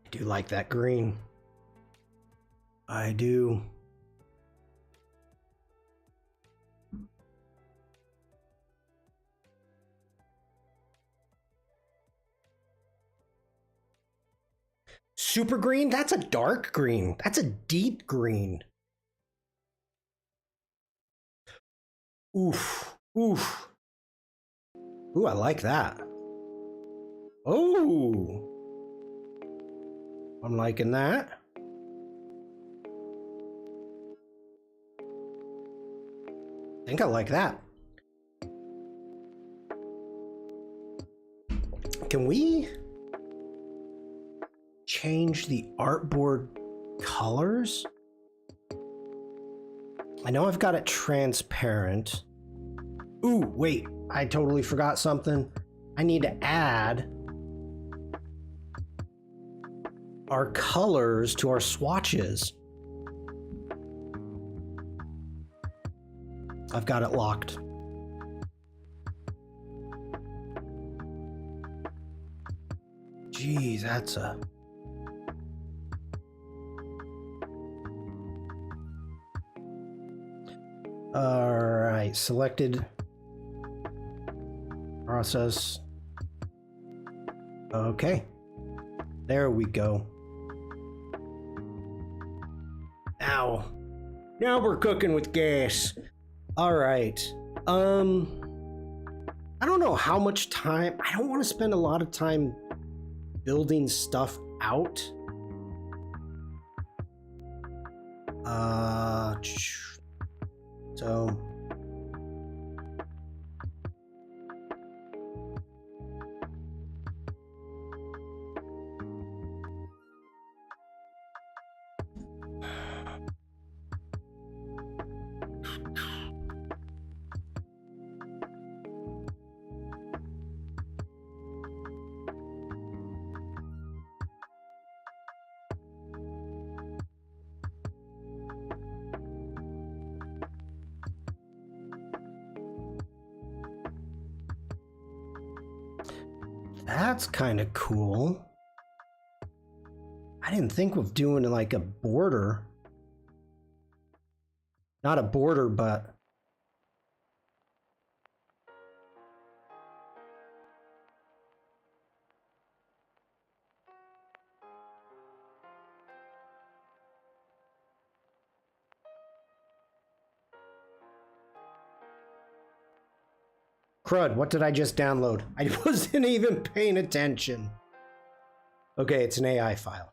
I do like that green. I do. Super green? That's a dark green. That's a deep green. Oof. Oof. Ooh, I like that. Oh. I'm liking that. I think I like that. Can we change the artboard colors? I know I've got it transparent. Ooh, wait, I totally forgot something. I need to add our colors to our swatches. I've got it locked. Geez, that's a... All right, selected process. Okay, there we go. Now we're cooking with gas. All right. I don't know how much time. I don't want to spend a lot of time building stuff out. So that's kind of cool. I didn't think of doing like a border. Not a border, but... Crud, what did I just download? I wasn't even paying attention. Okay, it's an AI file.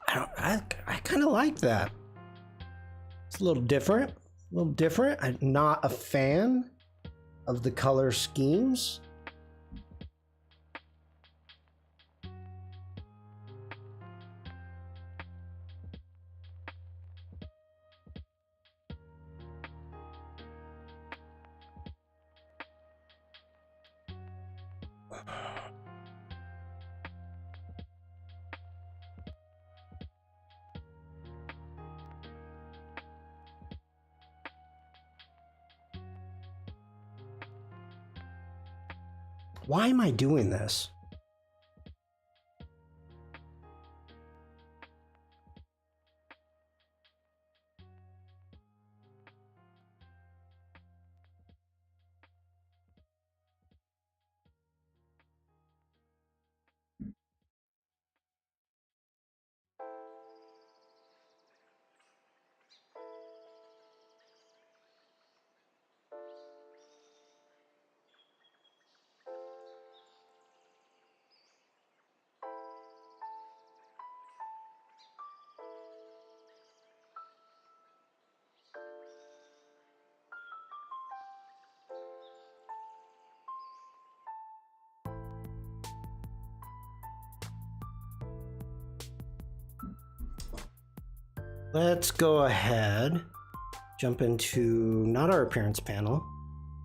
I kind of like that. It's a little different. A little different. I'm not a fan of the color schemes. Why am I doing this? Let's go ahead, jump into not our appearance panel.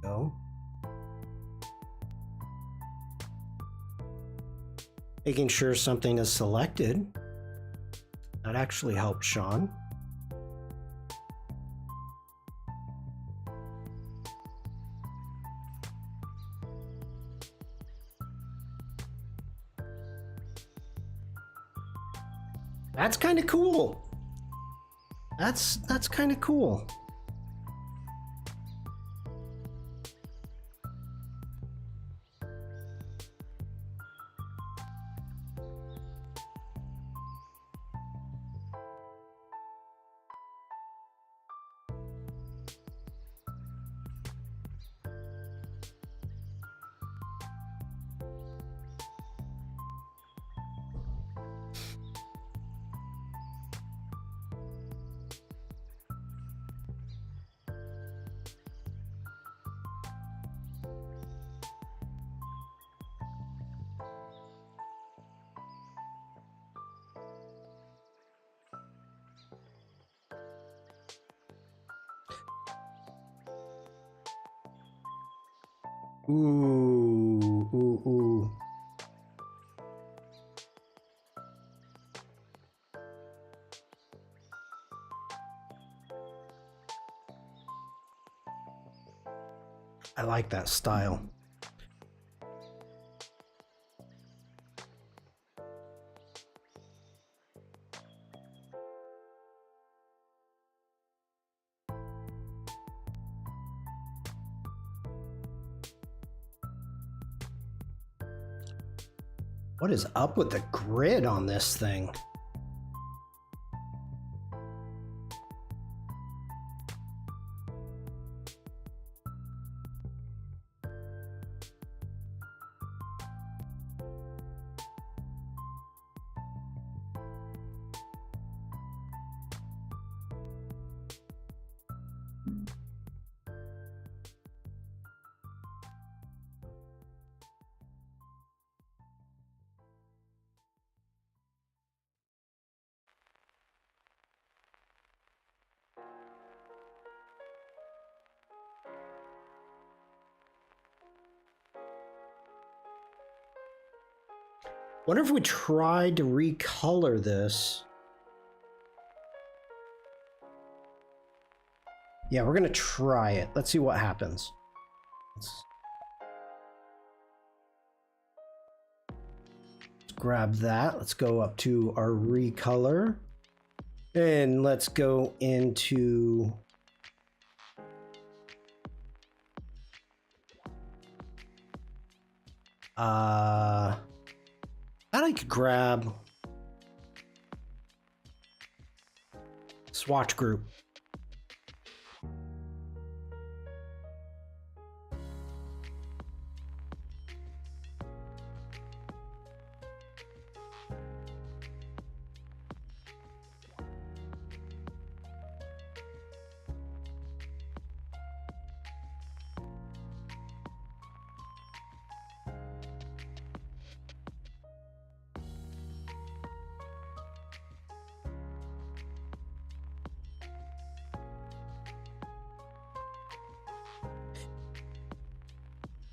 Go. Making sure something is selected. That actually helps Shawn. That's kind of cool. That's kind of cool. Ooh, ooh, ooh. I like that style. What is up with the grid on this thing? Wonder if we tried to recolor this. Yeah, we're gonna try it. Let's see what happens. Let's grab that. Let's go up to our recolor. And let's go into I like to grab swatch group.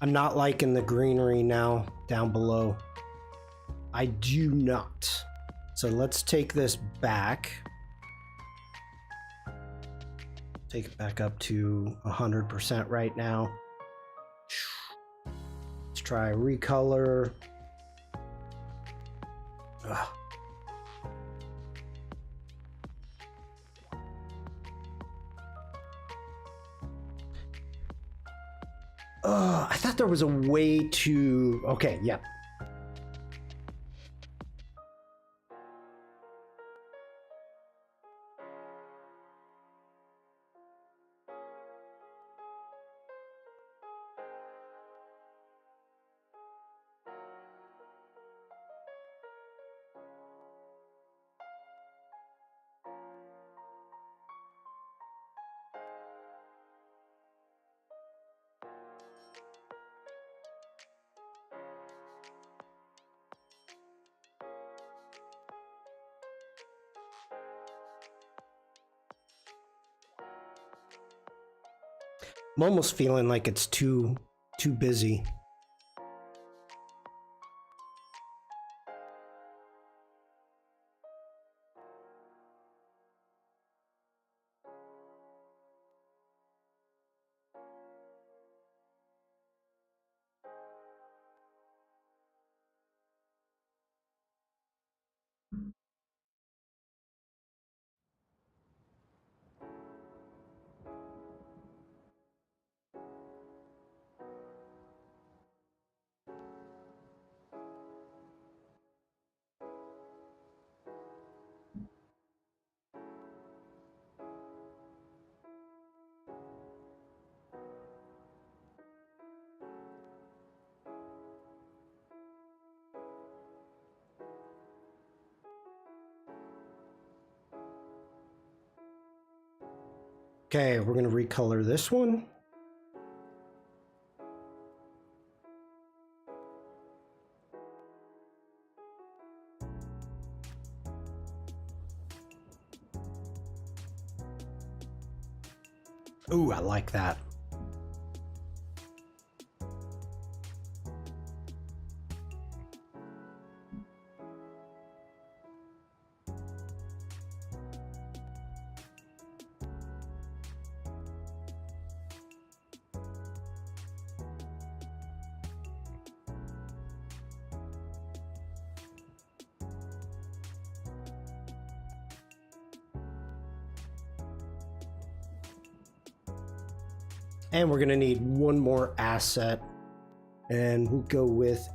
I'm not liking the greenery now down below. I do not. So let's take this back. Take it back up to 100% right now. Let's try recolor. Ugh. I thought there was a way to... Okay, yep. I'm almost feeling like it's too busy. Okay, we're gonna recolor this one. Ooh, I like that. And we're gonna need one more asset, and we'll go with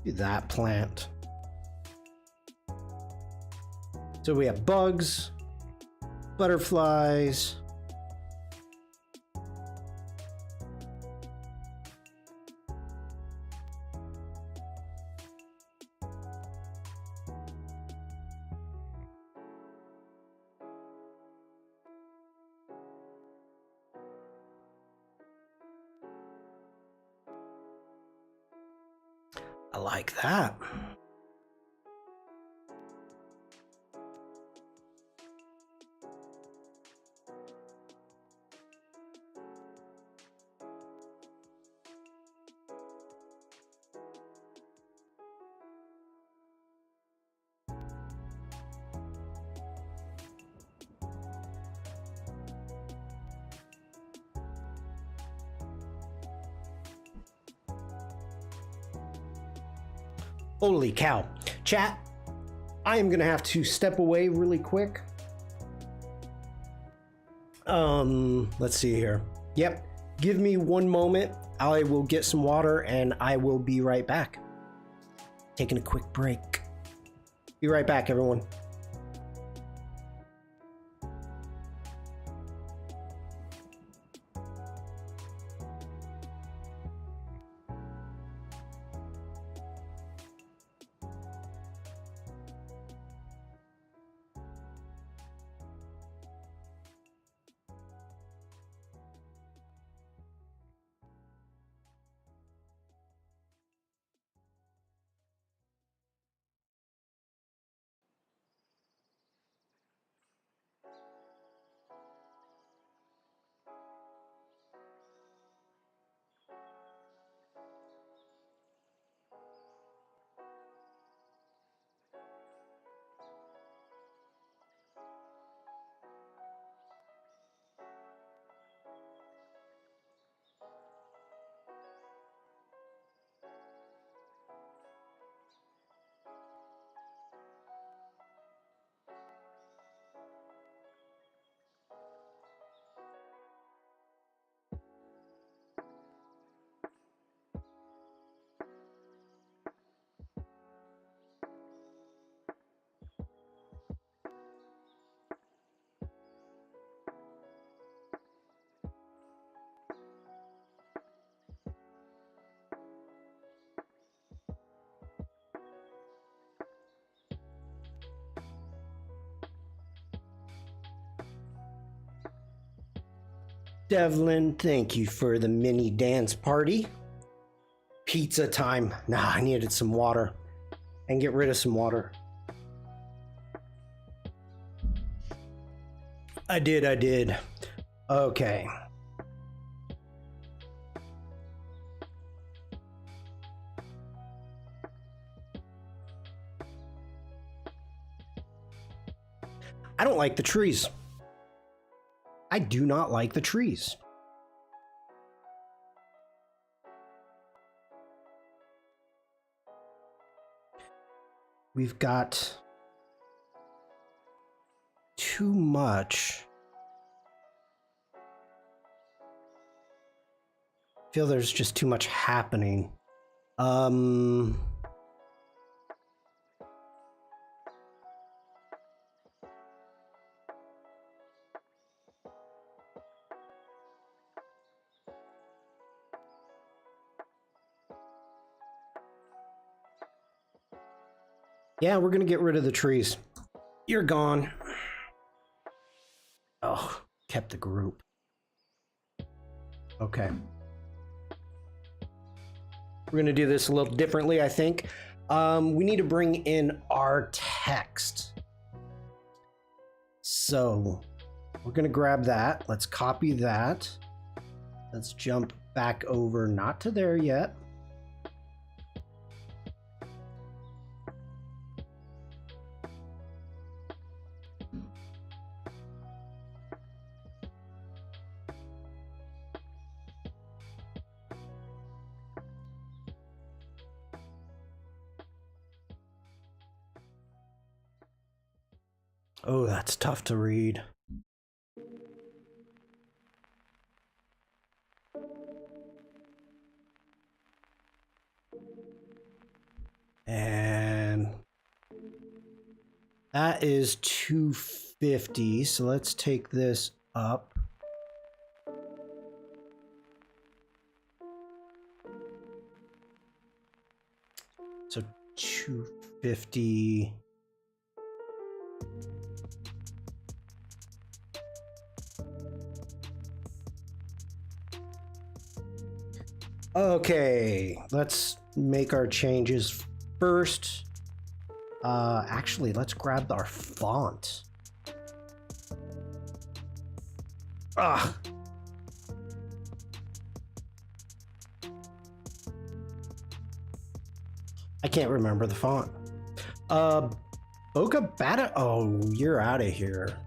that plant. So we have bugs, butterflies, I like that. Holy cow. Chat, I am gonna have to step away really quick. Let's see here. Yep, give me one moment. I will get some water and I will be right back. Taking a quick break. Be right back, everyone. Devlin, thank you for the mini dance party. Pizza time. Nah, I needed some water. And get rid of some water. I did. Okay. I don't like the trees. I do not like the trees. We've got too much. I feel there's just too much happening. Yeah, we're gonna get rid of the trees. You're gone. Oh, kept the group. Okay. We're gonna do this a little differently, I think. We need to bring in our text. So we're gonna grab that. Let's copy that. Let's jump back over, not to there yet. Oh, that's tough to read. And that is 250. So let's take this up. So 250. Okay, let's make our changes first. Actually, let's grab our font. Ah. I can't remember the font. Boca Bata. Oh, you're out of here.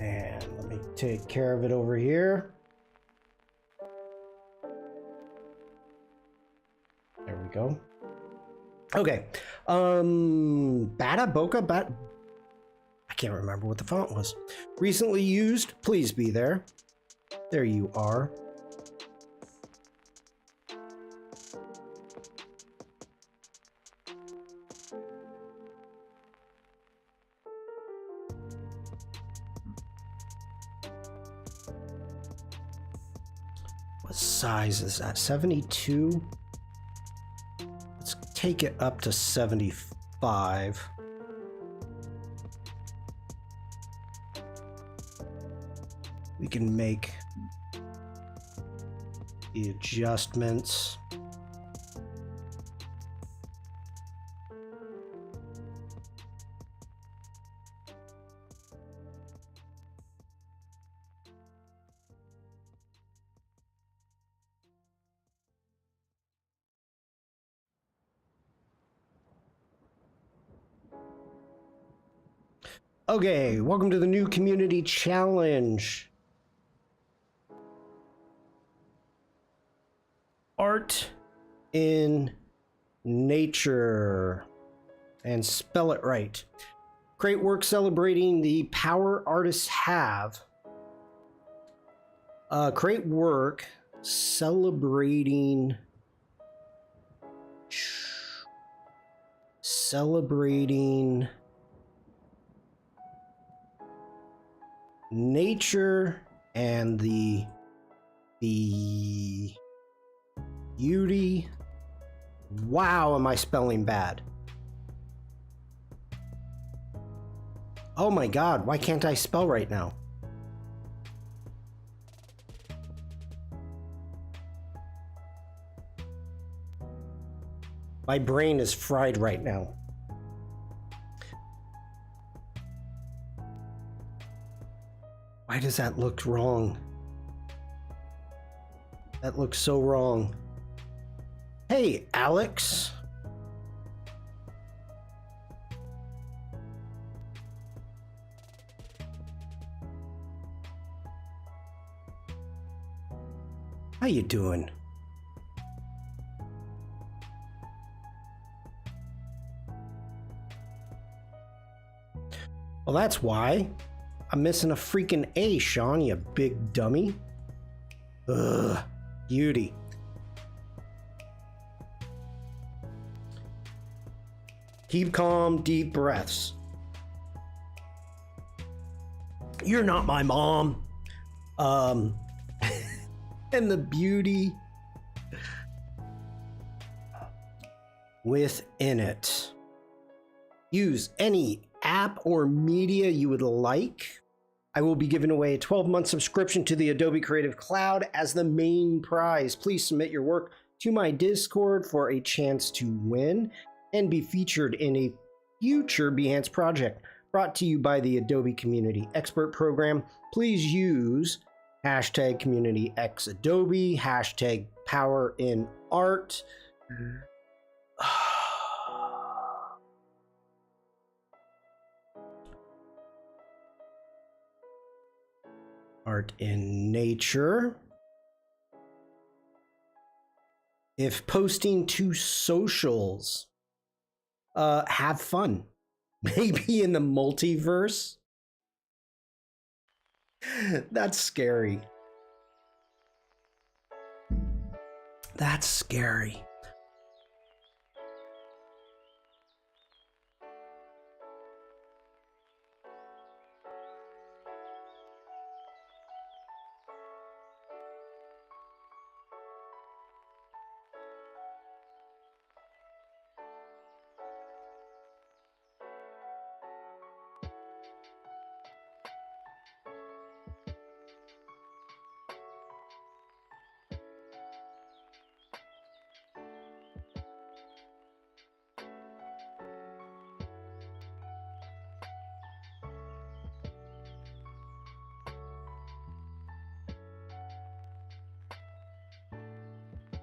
And let me take care of it over here. There we go. Okay. Boca Bata. I can't remember what the font was. Recently used. Please be there. There you are. What size is that? 72? Let's take it up to 75. We can make the adjustments. Okay, welcome to the new community challenge. Art in nature. And spell it right. Great work celebrating the power artists have. Great work celebrating nature and the beauty. Wow, am I spelling bad? Oh my god, why can't I spell right now? My brain is fried right now. Why does that look wrong? That looks so wrong. Hey, Alex. How you doing? Well, that's why. I'm missing a freaking A, Shawn, you big dummy. Ugh, beauty. Keep calm, deep breaths. You're not my mom. And the beauty within it. Use any app or media you would like. I will be giving away a 12-month subscription to the Adobe Creative Cloud as the main prize. Please submit your work to my Discord for a chance to win and be featured in a future Behance project brought to you by the Adobe Community Expert Program. Please use hashtag CommunityXAdobe, hashtag PowerInArt. Art in nature. If posting to socials, have fun. Maybe in the multiverse. That's scary. That's scary.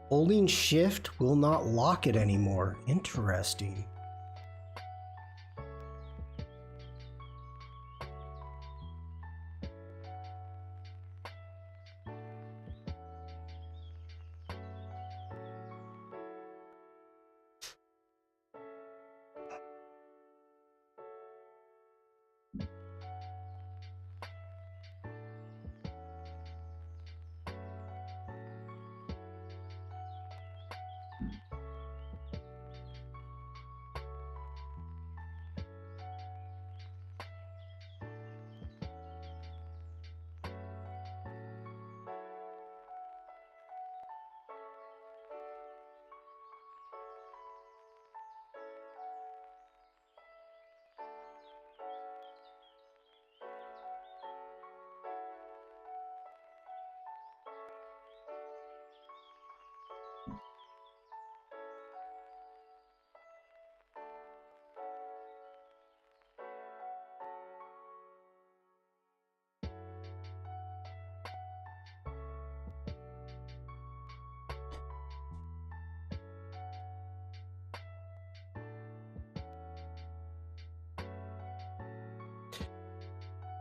Holding shift will not lock it anymore. Interesting.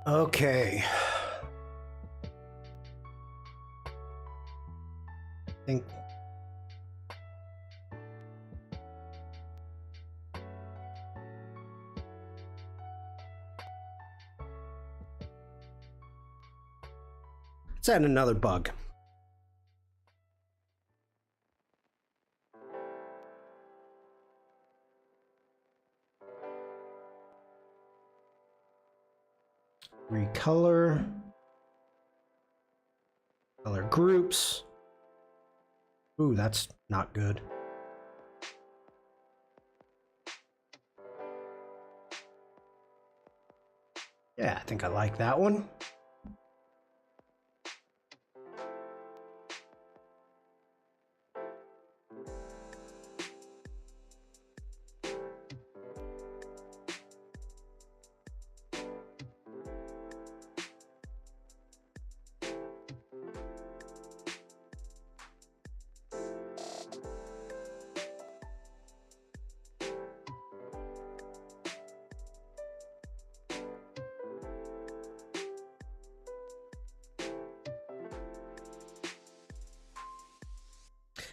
Okay. Think. Let's add another bug. Recolor. Color groups. Ooh, that's not good. Yeah, I think I like that one.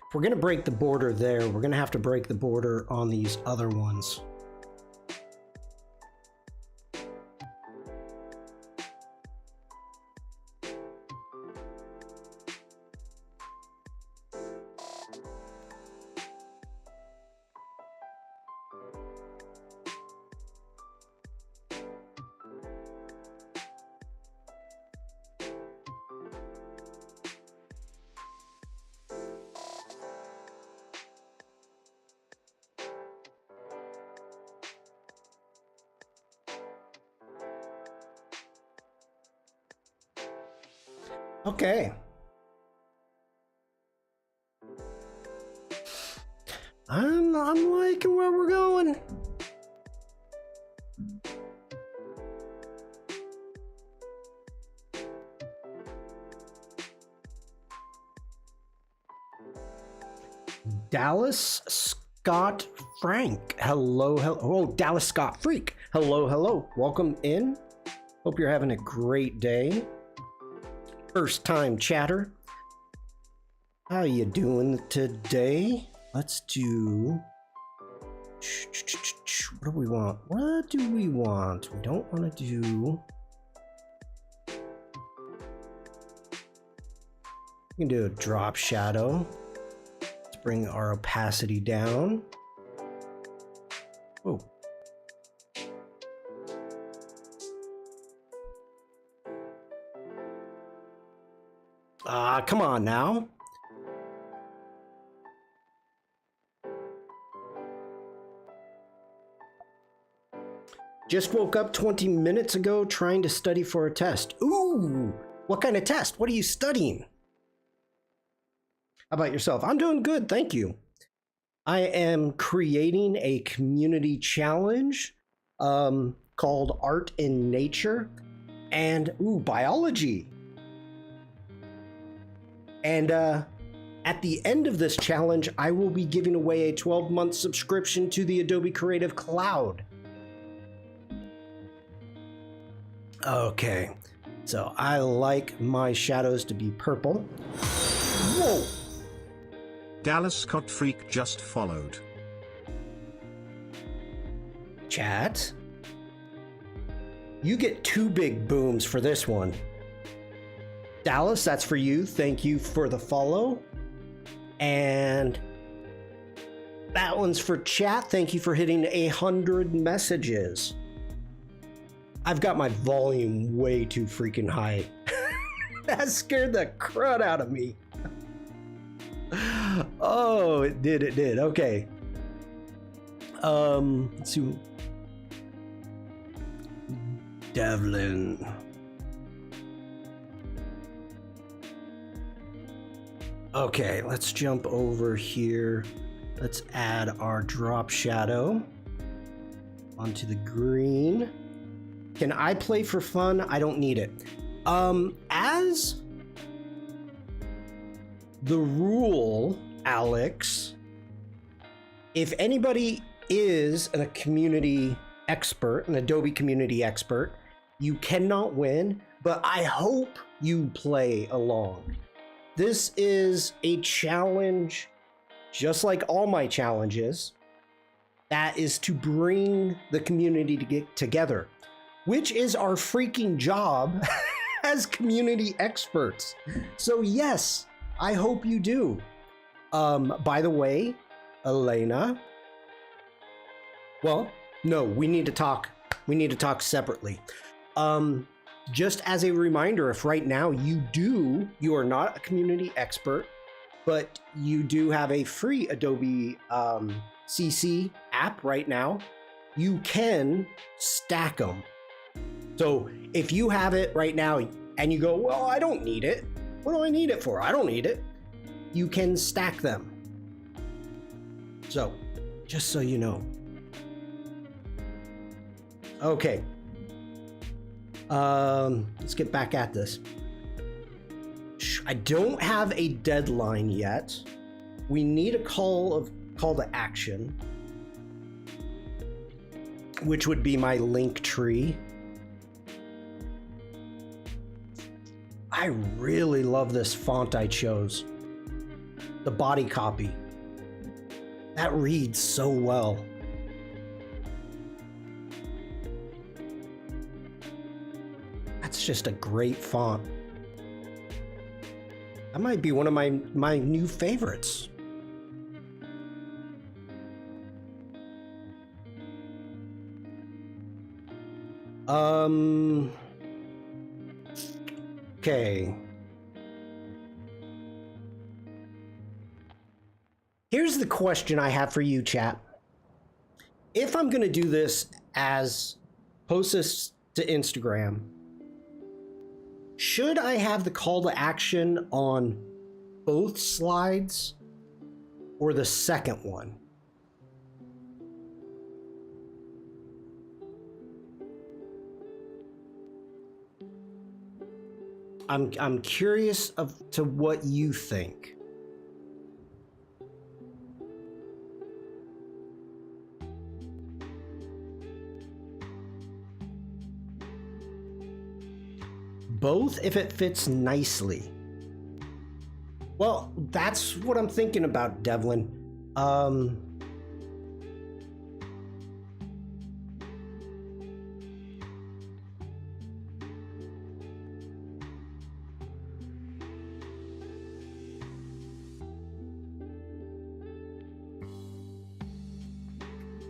If we're gonna break the border there, we're gonna have to break the border on these other ones. Okay. I'm liking where we're going. Dallas Scott Frank. Hello, hello. Oh, Dallas Scott Freak. Hello, hello. Welcome in. Hope you're having a great day. First time chatter. How you doing today? Let's do... What do we want? What do we want? We don't want to do... We can do a drop shadow. Let's bring our opacity down. Oh. Come on now. Just woke up 20 minutes ago trying to study for a test. Ooh, what kind of test? What are you studying? How about yourself? I'm doing good, thank you. I am creating a community challenge called Art in Nature and biology. And at the end of this challenge, I will be giving away a 12-month subscription to the Adobe Creative Cloud. Okay, so I like my shadows to be purple. Whoa! Dallas Scott Freak just followed. Chat. You get 2 big booms for this one. Dallas, that's for you. Thank you for the follow. And that one's for chat. Thank you for hitting 100 messages. I've got my volume way too freaking high. That scared the crud out of me. Oh, it did. Okay. Let's see. Devlin. Okay, let's jump over here. Let's add our drop shadow onto the green. Can I play for fun? I don't need it. As the rule, Alex, if anybody is a community expert, an Adobe community expert, you cannot win, but I hope you play along. This is a challenge, just like all my challenges, that is to bring the community to get together, which is our freaking job as community experts. So yes, I hope you do. By the way, Elena, well, no, we need to talk separately. just as a reminder, if right now you are not a community expert, but you do have a free Adobe CC app right now, you can stack them. So if you have it right now and you go, well, I don't need it. What do I need it for? I don't need it. You can stack them. So just so you know. Okay. Let's get back at this. I don't have a deadline yet. We need a call to action, which would be my link tree. I really love this font I chose. The body copy. That reads so well. That's just a great font. That might be one of my new favorites. Okay. Here's the question I have for you, chat. If I'm going to do this as post this to Instagram, should I have the call to action on both slides or the second one? I'm curious to what you think. Both if it fits nicely. Well, that's what I'm thinking about, Devlin.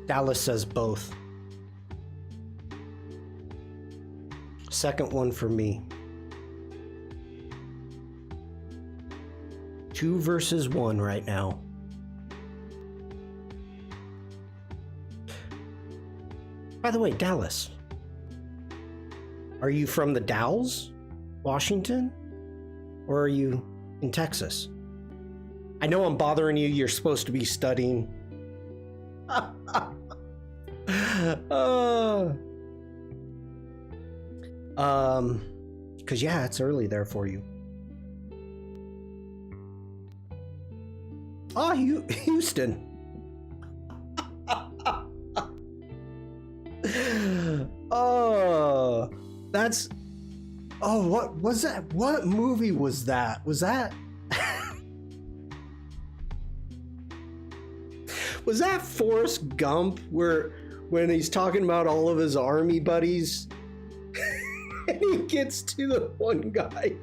Dallas says both. Second one for me. 2 versus 1 right now. By the way, Dallas, are you from the Dalles, Washington, or are you in Texas? I know I'm bothering you. You're supposed to be studying. Because yeah, it's early there for you. Oh, Houston. Oh, that's. Oh, what was that? What movie was that? Was that? Was that Forrest Gump when he's talking about all of his army buddies and he gets to the one guy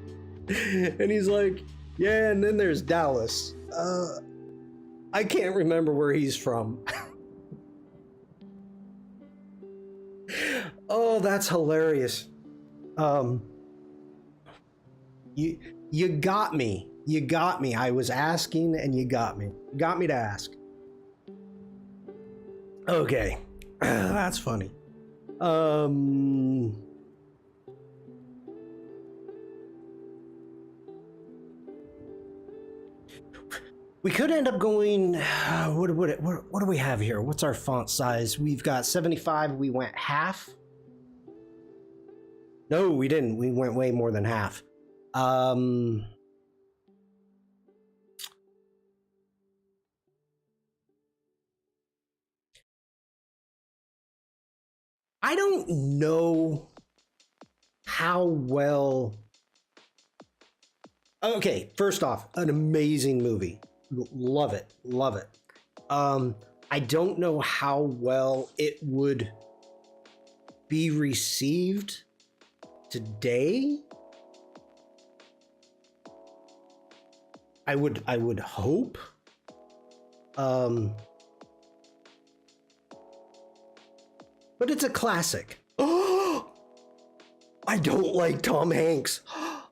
and he's like, yeah, and then there's Dallas. I can't remember where he's from. Oh, that's hilarious. You got me. You got me. I was asking and you got me. You got me to ask. Okay. That's funny. We could end up going, what do we have here? What's our font size? We've got 75, we went half. No, we didn't. We went way more than half. I don't know how well. Okay, first off, an amazing movie. Love it. Love it. I don't know how well it would be received today. I would hope. But it's a classic. Oh, I don't like Tom Hanks. How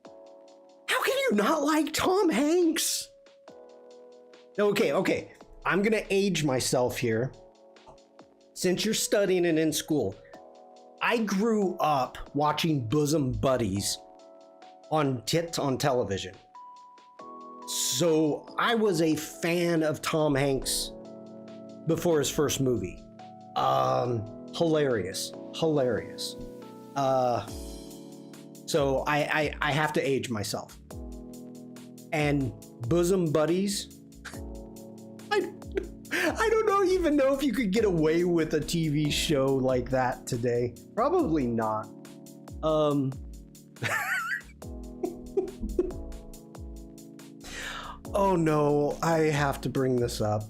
can you not like Tom Hanks? Okay. I'm gonna age myself here. Since you're studying and in school, I grew up watching Bosom Buddies on television. So I was a fan of Tom Hanks before his first movie. Hilarious. So I have to age myself. And Bosom Buddies, I don't even know if you could get away with a TV show like that today. Probably not. Oh no, I have to bring this up.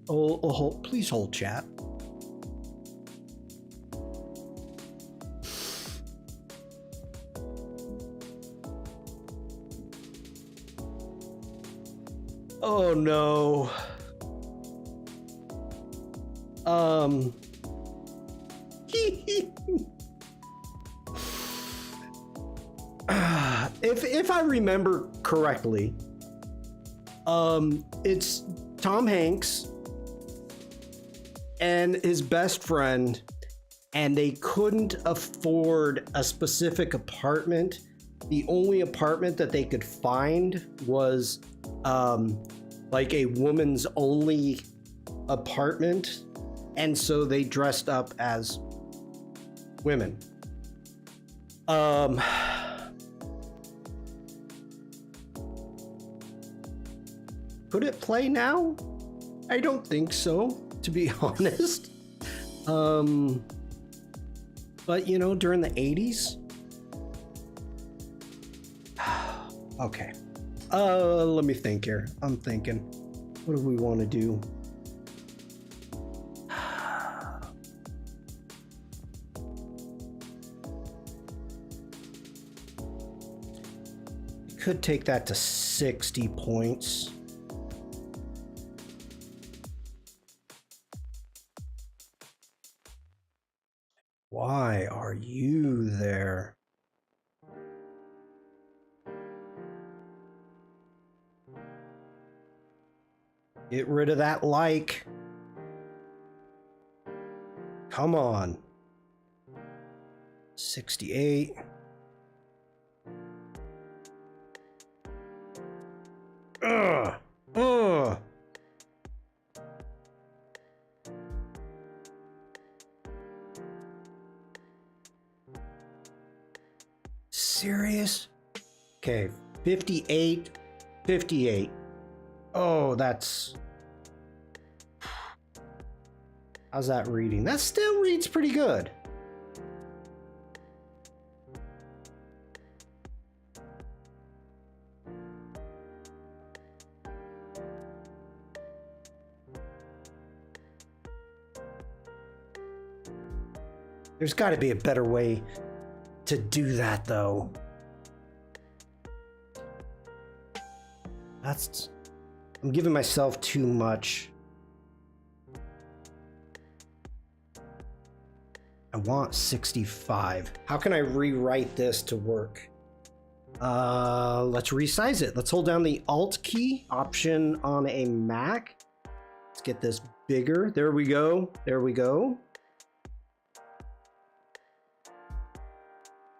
Please hold chat. Oh no. If I remember correctly, it's Tom Hanks and his best friend, and they couldn't afford a specific apartment. The only apartment that they could find was like a woman's only apartment, and so they dressed up as women. Could it play now? I don't think so, to be honest. But you know, during the 80s. Okay. Let me think here. I'm thinking. What do we want to do? Could take that to 60 points. Why are you there? Get rid of that like. Come on. 68. Ugh. Serious? Okay, 58. Oh, that's... How's that reading? That still reads pretty good. There's got to be a better way to do that, though. I'm giving myself too much. I want 65. How can I rewrite this to work? Let's resize it. Let's hold down the Alt key, Option on a Mac. Let's get this bigger. There we go.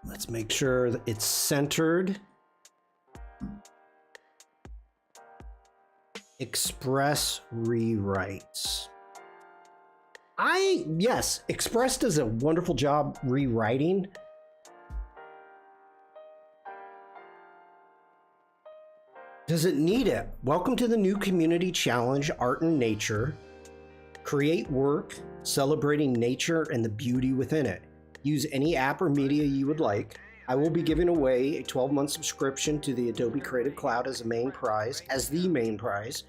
Let's make sure that it's centered. Express rewrites. Yes, Express does a wonderful job rewriting. Does it need it? Welcome to the new community challenge, Art and Nature. Create work celebrating nature and the beauty within it. Use any app or media you would like. I will be giving away a 12-month subscription to the Adobe Creative Cloud as the main prize.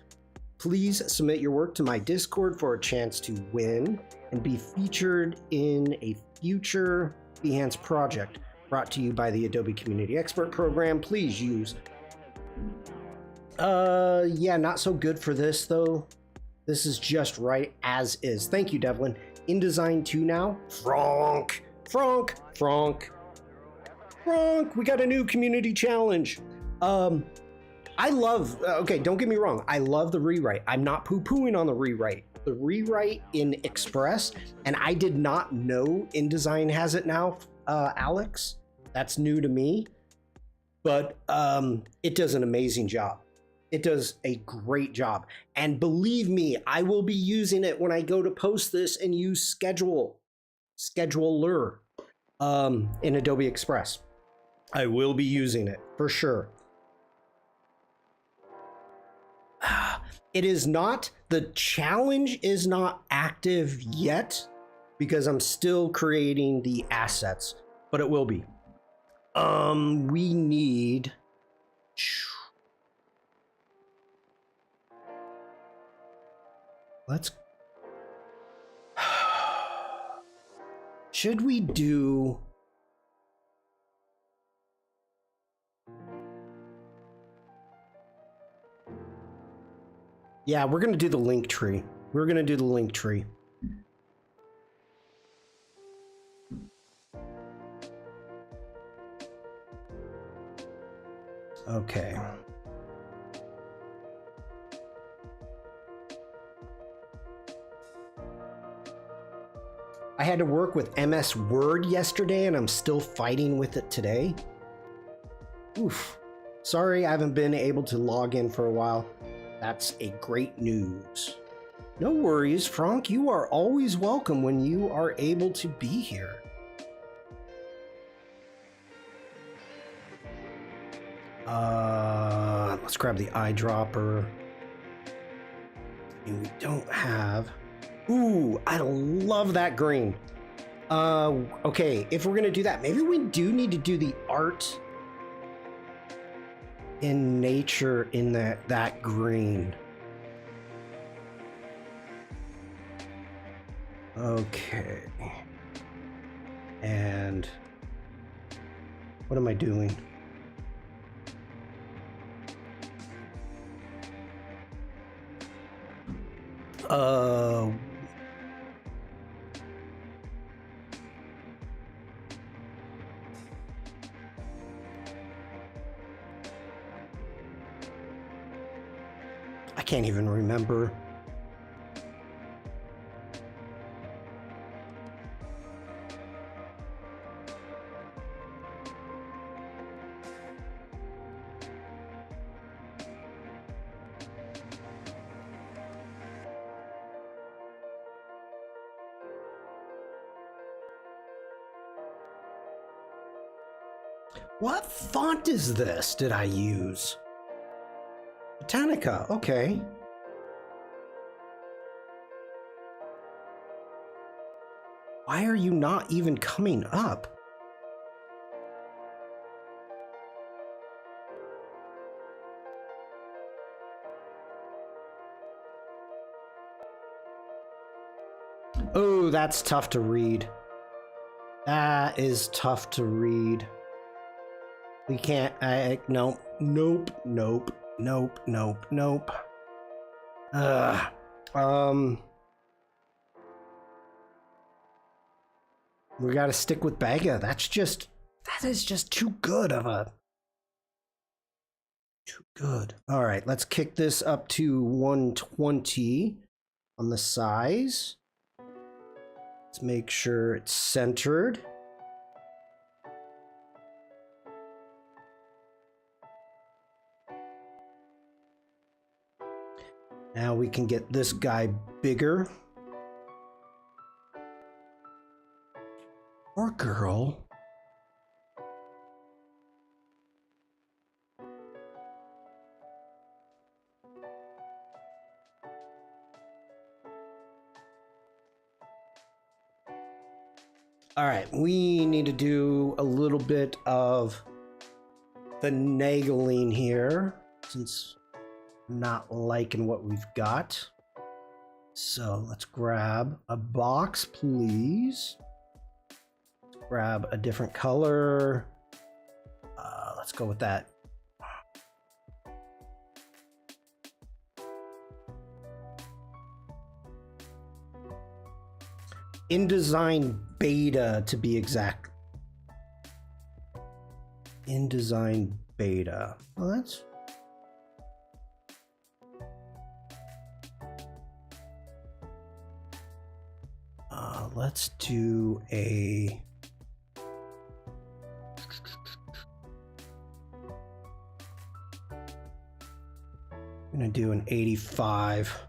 Please submit your work to my Discord for a chance to win and be featured in a future Behance project brought to you by the Adobe Community Expert Program. Please use... yeah, not so good for this, though. This is just right as is. Thank you, Devlin. InDesign 2 now. Frank. Bronk, we got a new community challenge. I love, okay, don't get me wrong. I love the rewrite. I'm not poo-pooing on the rewrite. The rewrite in Express, and I did not know InDesign has it now, Alex. That's new to me. But it does an amazing job. It does a great job. And believe me, I will be using it when I go to post this and use Scheduler in Adobe Express. I will be using it for sure. It is not, the challenge is not active yet because I'm still creating the assets, but it will be. We need, let's, should we do, yeah, we're going to do the link tree. We're going to do the link tree. Okay. I had to work with MS Word yesterday and I'm still fighting with it today. Oof. Sorry, I haven't been able to log in for a while. That's a great news. No worries, Frank. You are always welcome when you are able to be here. Let's grab the eyedropper. And we don't have... Ooh, I love that green. Okay, if we're gonna do that, maybe we do need to do the art in nature in that green. Okay. And what am I doing? I can't even remember. What font is this? Did I use? Botanica, okay. Why are you not even coming up? Oh, that's tough to read. That is tough to read. We can't, nope, nope, nope, nope, nope, nope. We gotta stick with Baga. That is just too good of a, too good. All right, let's kick this up to 120 on the size. Let's make sure it's centered. Now we can get this guy bigger. Or girl. All right, we need to do a little bit of finagling here since I'm not liking what we've got. So let's grab a box, please. Let's grab a different color. Let's go with that. InDesign beta, to be exact. InDesign beta. Well, that's... let's do a... I'm gonna do an 85.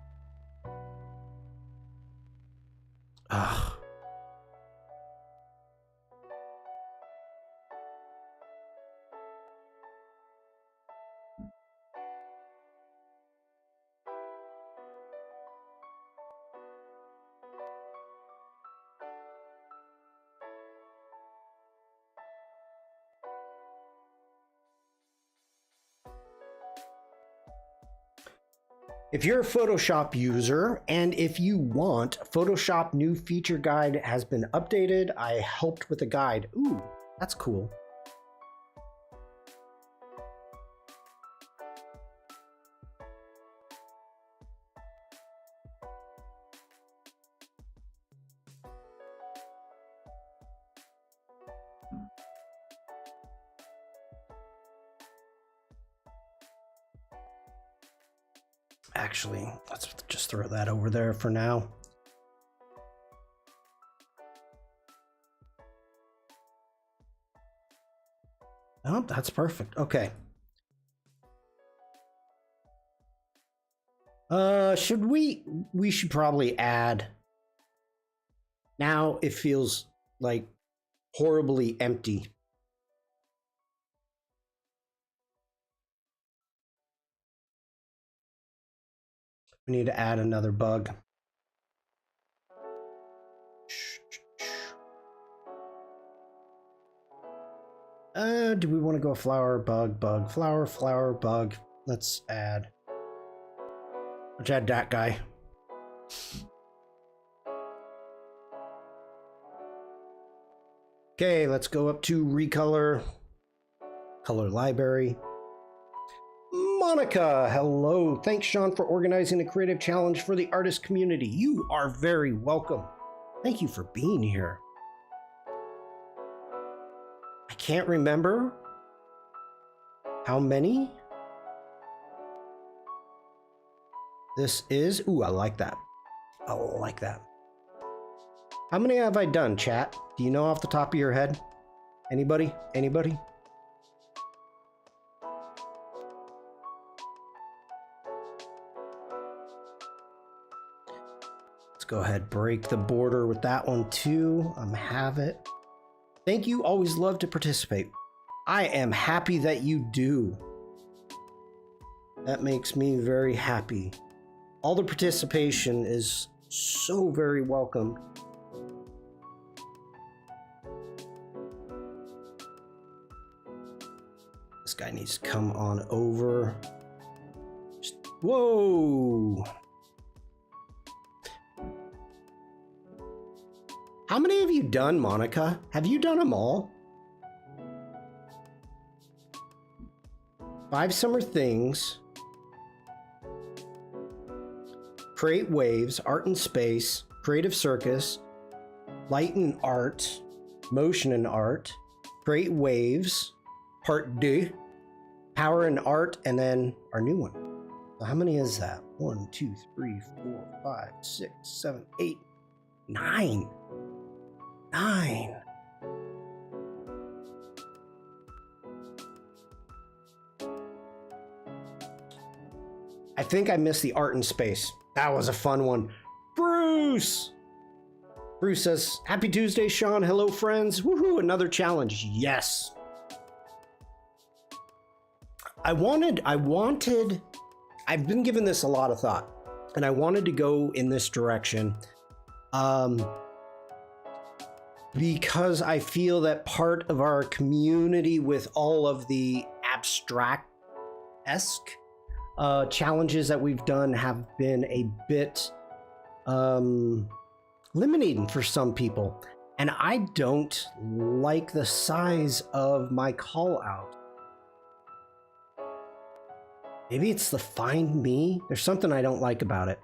Ugh. If you're a Photoshop user and if you want, Photoshop new feature guide has been updated. I helped with the guide. Ooh, that's cool. Actually, let's just throw that over there for now. Oh, that's perfect. Okay. We should probably add. Now it feels like horribly empty. We need to add another bug. Do we want to go flower, bug, bug, flower, flower, bug? Let's add. Let's add that guy. Okay, let's go up to recolor, color library. Monica, hello. Thanks, Shawn, for organizing a creative challenge for the artist community. You are very welcome. Thank you for being here. I can't remember how many this is. Ooh, I like that. I like that. How many have I done, chat? Do you know off the top of your head? Anybody? Anybody? Let's go ahead, break the border with that one too. Have it. Thank you. Always love to participate. I am happy that you do. That makes me very happy. All the participation is so very welcome. This guy needs to come on over. Whoa! How many have you done, Monica? Have you done them all? 5 summer things. Create waves, art and space, creative circus, light and art, motion and art, create waves, part 2, power and art, and then our new one. So how many is that? 1, 2, 3, 4, 5, 6, 7, 8, 9. 9. I think I missed the art and space. That was a fun one. Bruce! Bruce says, Happy Tuesday, Shawn. Hello, friends. Woohoo, another challenge. Yes. I've been giving this a lot of thought, and I wanted to go in this direction. Because I feel that part of our community with all of the abstract-esque challenges that we've done have been a bit limiting for some people. And I don't like the size of my call out. Maybe it's the find me. There's something I don't like about it.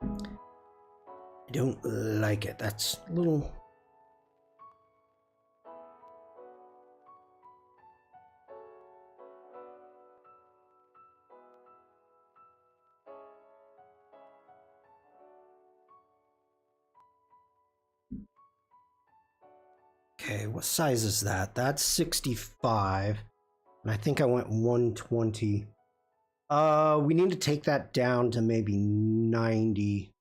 I don't like it. That's a little Okay, what size is that? That's 65. And I think I went 120. We need to take that down to maybe 90.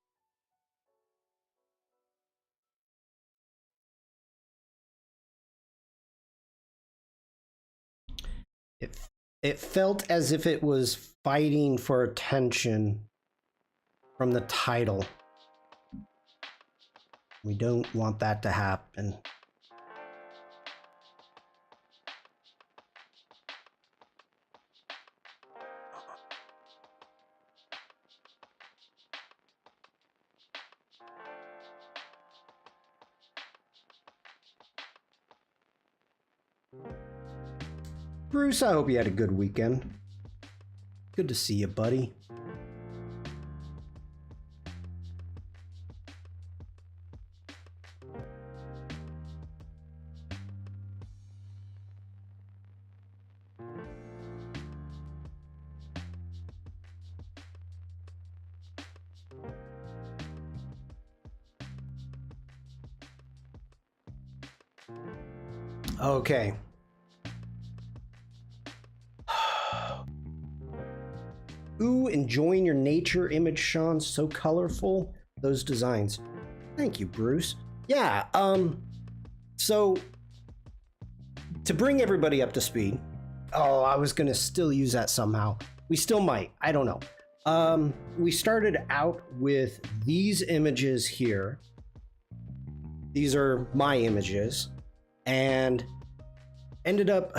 It felt as if it was fighting for attention from the title. We don't want that to happen. Bruce, I hope you had a good weekend. Good to see you, buddy. Okay. Ooh, enjoying your nature image, Shawn. So colorful. Those designs. Thank you, Bruce. Yeah, so to bring everybody up to speed. Oh, I was gonna still use that somehow. We still might. I don't know. We started out with these images here. These are my images, and ended up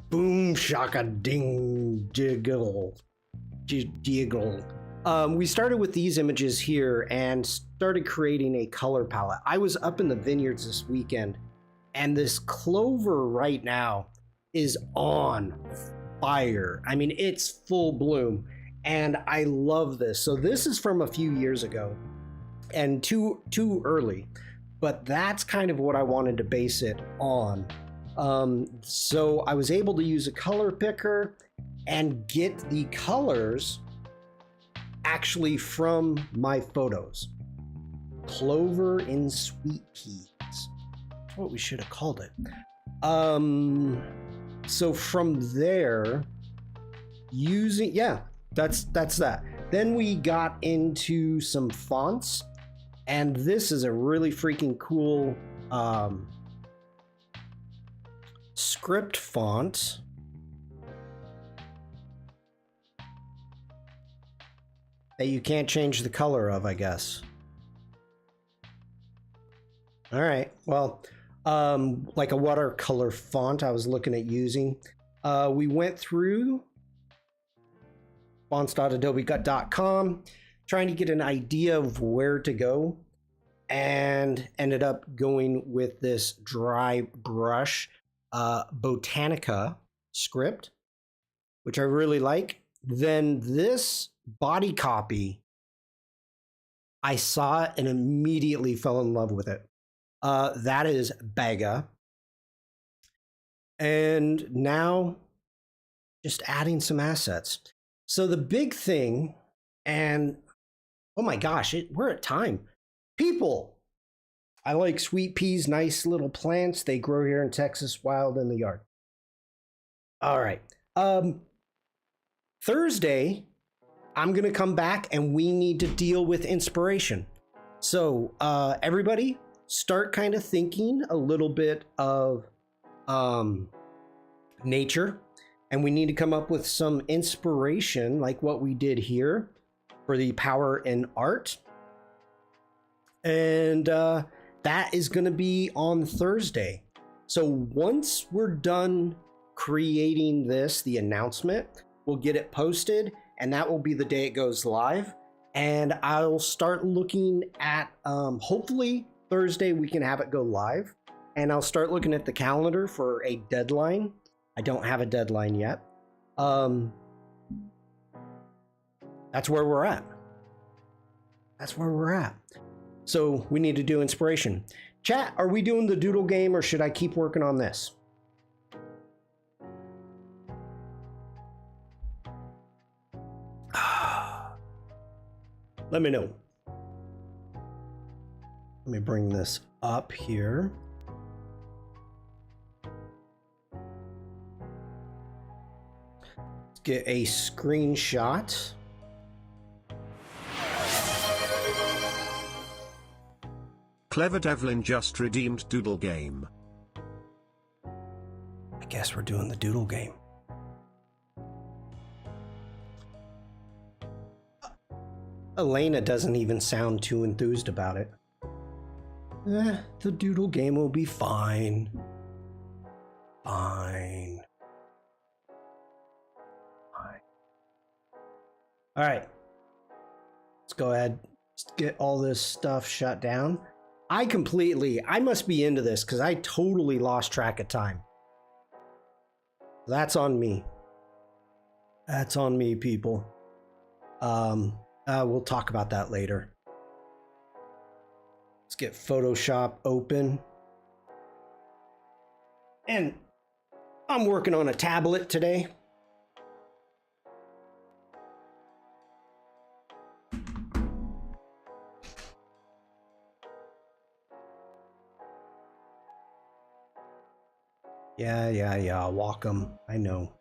boom shaka ding jiggle jiggle. We started with these images here and started creating a color palette. I was up in the vineyards this weekend, and this clover right now is on fire. I mean, it's full bloom, and I love this. So this is from a few years ago, and too early, but that's kind of what I wanted to base it on. So I was able to use a color picker and get the colors actually from my photos. Clover in sweet peas. That's what we should have called it. So from there, using, yeah, that's that. Then we got into some fonts, and this is a really freaking cool script font. That you can't change the color of, I guess. All right, well, like a watercolor font I was looking at using. We went through fonts.adobe.com, trying to get an idea of where to go, and ended up going with this dry brush Botanica script, which I really like. Then this body copy, I saw it and immediately fell in love with it. That is Baga. And now just adding some assets. So the big thing, and oh my gosh, we're at time. People, I like sweet peas, nice little plants. They grow here in Texas, wild in the yard. All right. Thursday, I'm going to come back and we need to deal with inspiration. So everybody start kind of thinking a little bit of nature, and we need to come up with some inspiration like what we did here for the power in art. And that is going to be on Thursday. So once we're done creating this, the announcement, we'll get it posted, and that will be the day it goes live. And I'll start looking at, hopefully Thursday we can have it go live. And I'll start looking at the calendar for a deadline. I don't have a deadline yet. That's where we're at. That's where we're at. So we need to do inspiration. Chat, are we doing the doodle game, or should I keep working on this? Let me know. Let me bring this up here. Let's get a screenshot. Clever Devlin just redeemed Doodle Game. I guess we're doing the doodle game. Elena doesn't even sound too enthused about it. The doodle game will be fine. Fine. Fine. All right. Let's go ahead. Let's get all this stuff shut down. I must be into this because I totally lost track of time. That's on me. That's on me, people. We'll talk about that later. Let's get Photoshop open. And I'm working on a tablet today. Yeah, walk 'em. I know.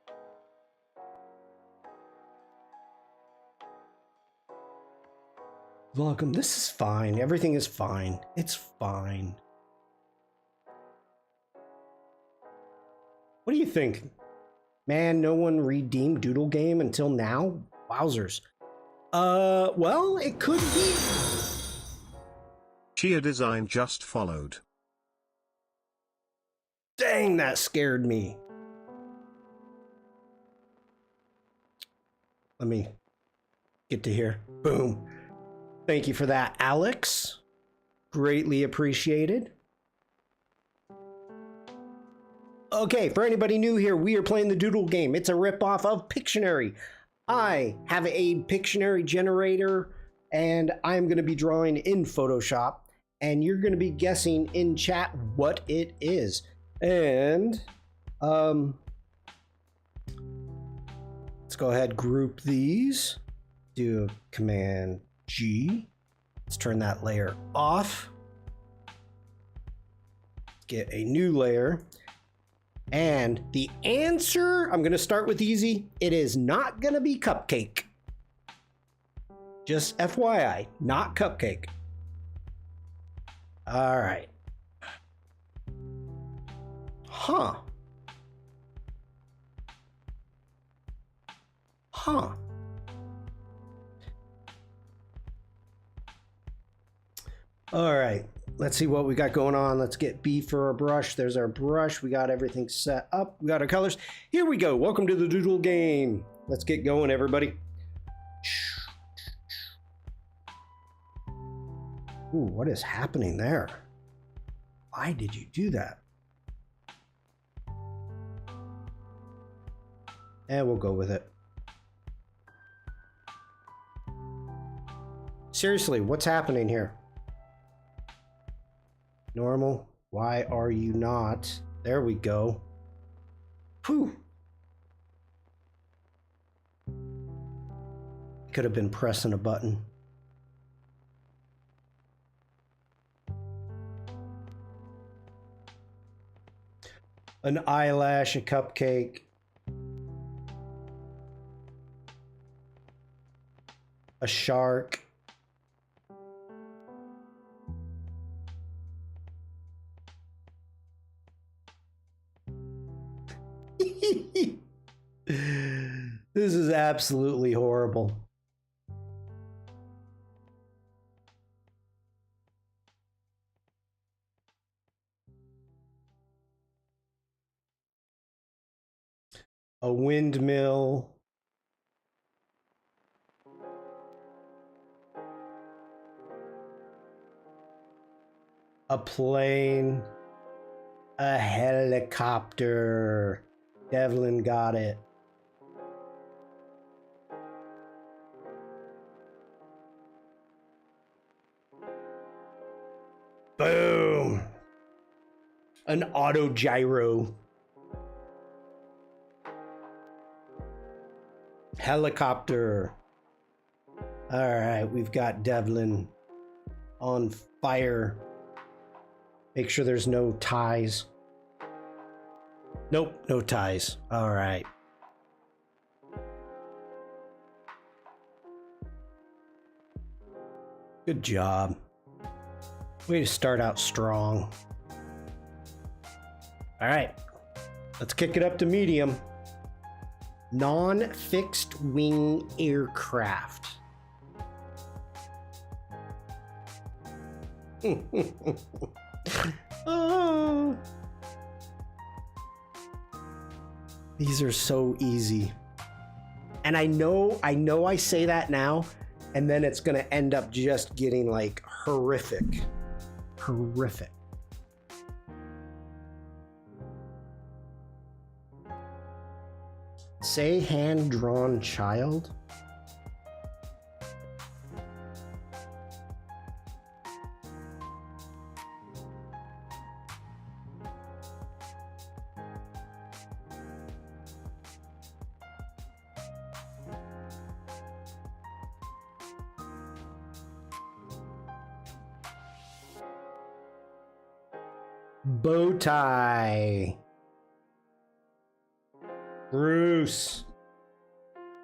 Walk 'em. This is fine. Everything is fine. It's fine. What do you think? Man, no one redeemed Doodle Game until now? Wowzers. Well, it could be. Chia design just followed. Dang, that scared me. Let me get to here. Boom. Thank you for that, Alex. Greatly appreciated. Okay, for anybody new here, we are playing the Doodle Game. It's a ripoff of Pictionary. I have a Pictionary generator, and I'm going to be drawing in Photoshop, and you're going to be guessing in chat what it is. And let's go ahead, group these, do Command G. Let's turn that layer off. Get a new layer. And the answer, I'm going to start with easy. It is not going to be cupcake. Just FYI, not cupcake. All right. Huh. All right, let's see what we got going on. Let's get B for our brush. There's our brush. We got everything set up. We got our colors. Here we go. Welcome to the Doodle Game. Let's get going, everybody. Ooh, what is happening there? Why did you do that? And we'll go with it. Seriously, what's happening here? Normal, why are you not? There we go. Whew. Could have been pressing a button. An eyelash, a cupcake. A shark. This is absolutely horrible. A windmill. A plane. A helicopter. Devlin got it. Boom. An auto gyro. Helicopter. All right, we've got Devlin on fire. Make sure there's no ties. Nope, no ties. All right. Good job. Way to start out strong. All right, let's kick it up to medium. Non-fixed wing aircraft. Oh. These are so easy. And I know I say that now, and then it's gonna end up just getting like horrific. Horrific. Say hand-drawn child. Bow tie. Bruce.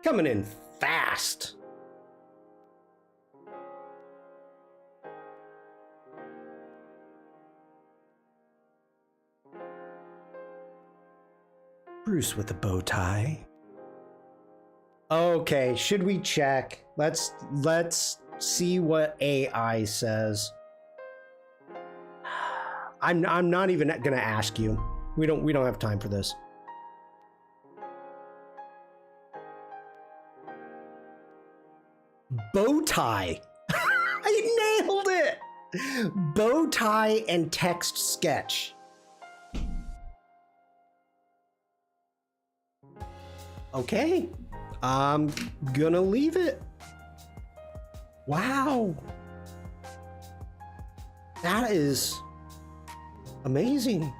Coming in fast. Bruce with a bow tie. Okay, should we check? Let's see what AI says. I'm not even gonna ask you. We don't have time for this. Bow tie. I nailed it. Bow tie and text sketch. Okay, I'm gonna leave it. Wow, that is amazing.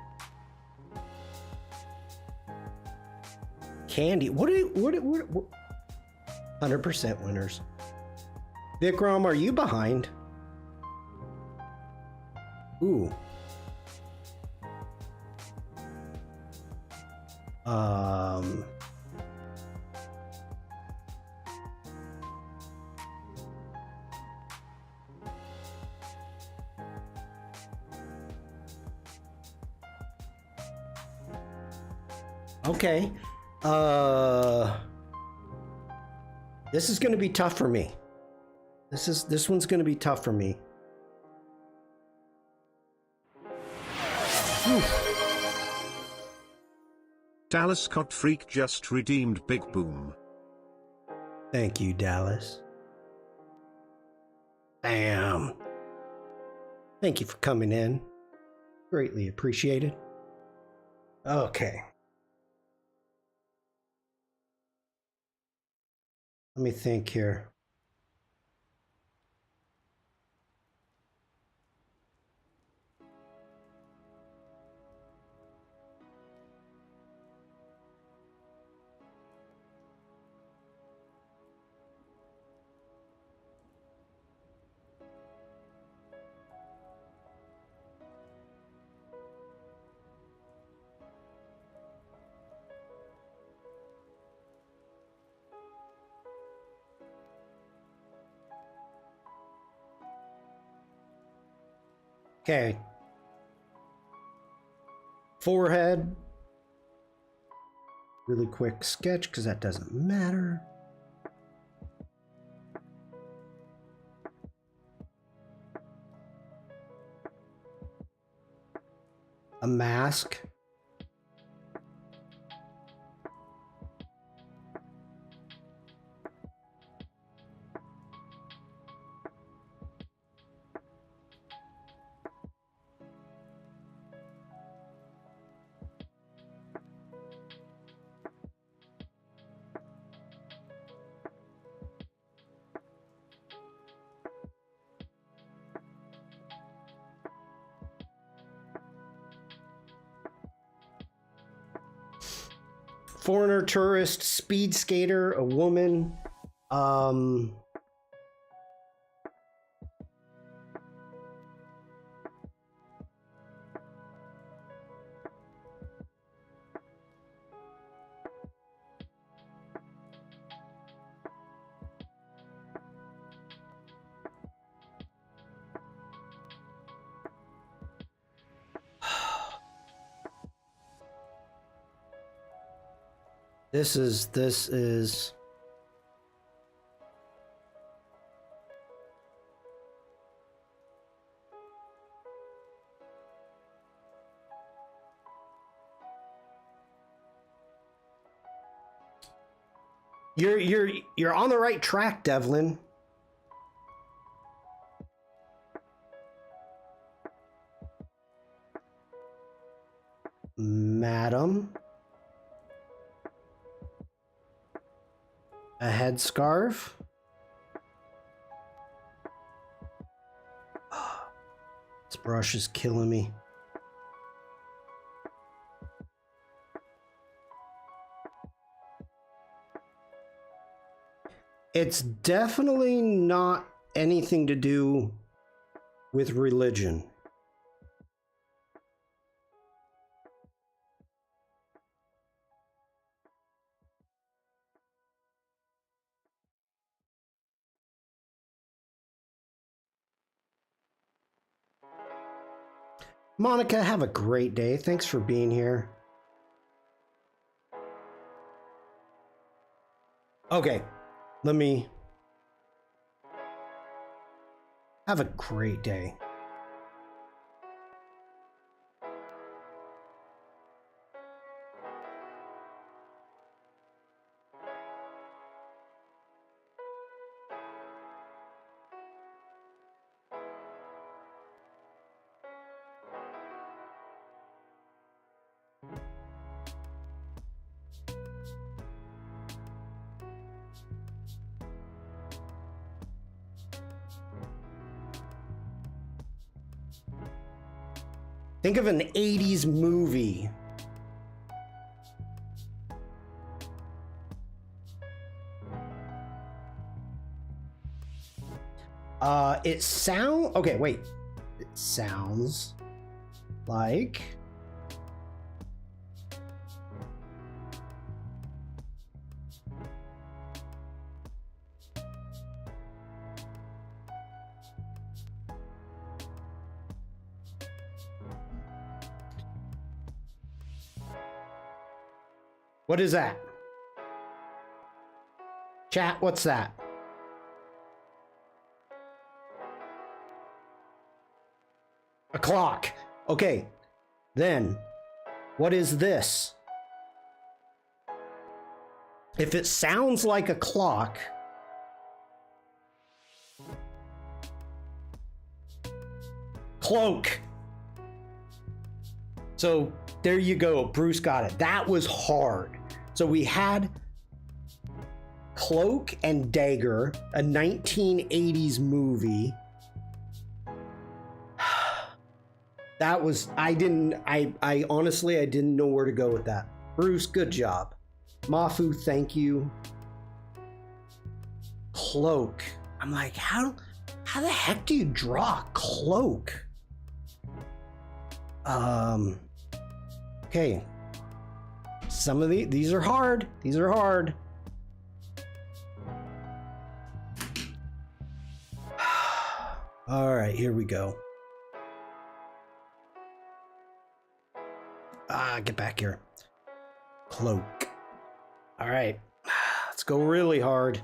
Candy. What 100% winners. Vikram, are you behind? Ooh. Okay. This is going to be tough for me. This one's going to be tough for me. Whew. Dallas Scott Freak just redeemed Big Boom. Thank you, Dallas. Bam. Thank you for coming in. Greatly appreciated. Okay. Let me think here. Okay. Forehead. Really quick sketch because that doesn't matter. A mask. Foreigner, tourist, speed skater, a woman. This is. You're on the right track, Devlin. Madam. A headscarf. This brush is killing me. It's definitely not anything to do with religion. Monica, have a great day. Thanks for being here. Okay, let me have a great day. Think of an 80s movie. Okay, wait. It sounds like what is that? Chat, what's that? A clock. Okay, then what is this? If it sounds like a clock, cloak. So there you go. Bruce got it. That was hard. So we had Cloak and Dagger, a 1980s movie. That was, I honestly, I didn't know where to go with that. Bruce, good job. Mafu, thank you. Cloak. I'm like, how the heck do you draw a cloak? Okay. Some of these are hard. These are hard. All right, here we go. Get back here. Cloak. All right, let's go really hard.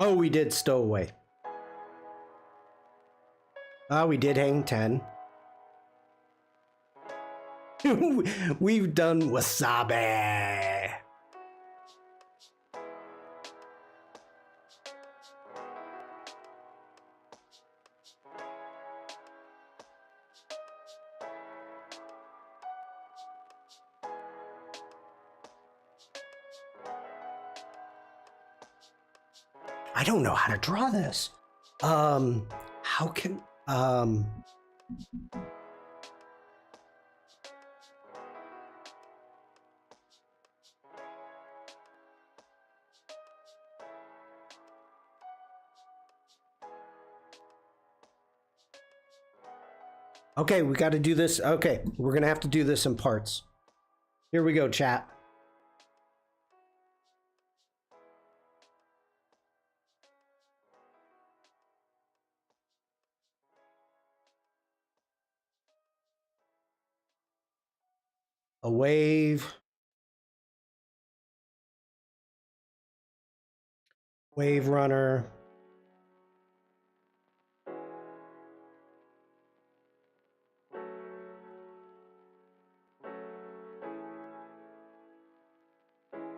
Oh, we did stowaway. We did hang 10. We've done wasabi. I don't know how to draw this. How can, okay, we got to do this. Okay, we're gonna have to do this in parts. Here we go, chat. A wave. Wave runner.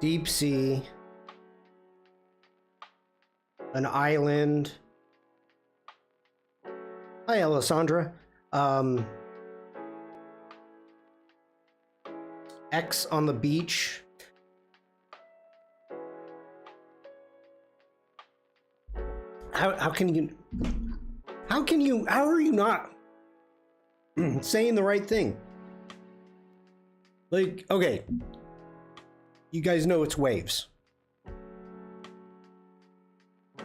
Deep sea. An island. Hi, Alessandra. X on the beach. How are you not saying the right thing? Like, okay, you guys know it's waves.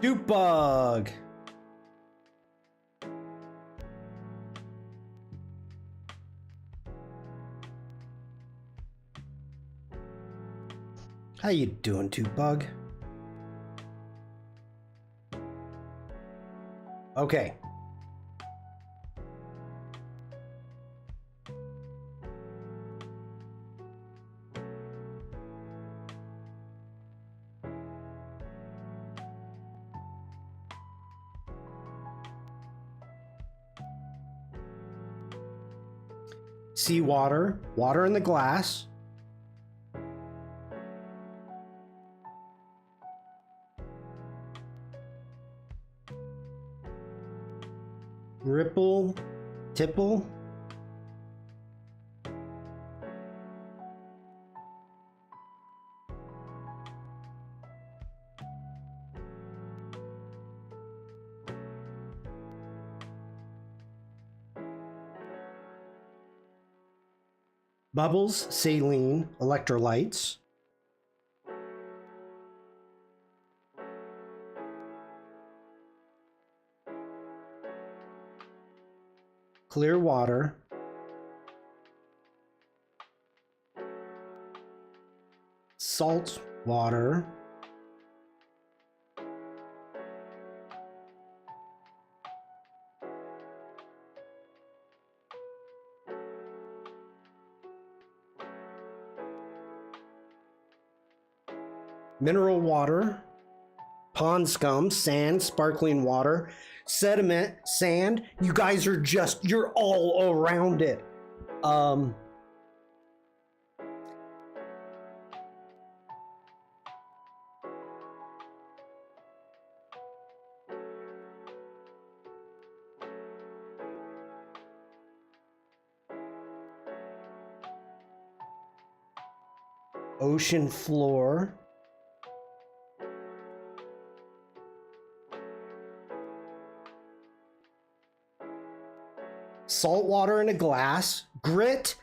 Dupe bug. How you doing, Dupe bug? Okay. Seawater, water in the glass. Ripple, tipple. Bubbles, saline, electrolytes. Clear water. Salt water. Mineral water. Pond scum, sand, sparkling water, sediment, sand. You guys are you're all around it. Ocean floor. Salt water in a glass. Grit.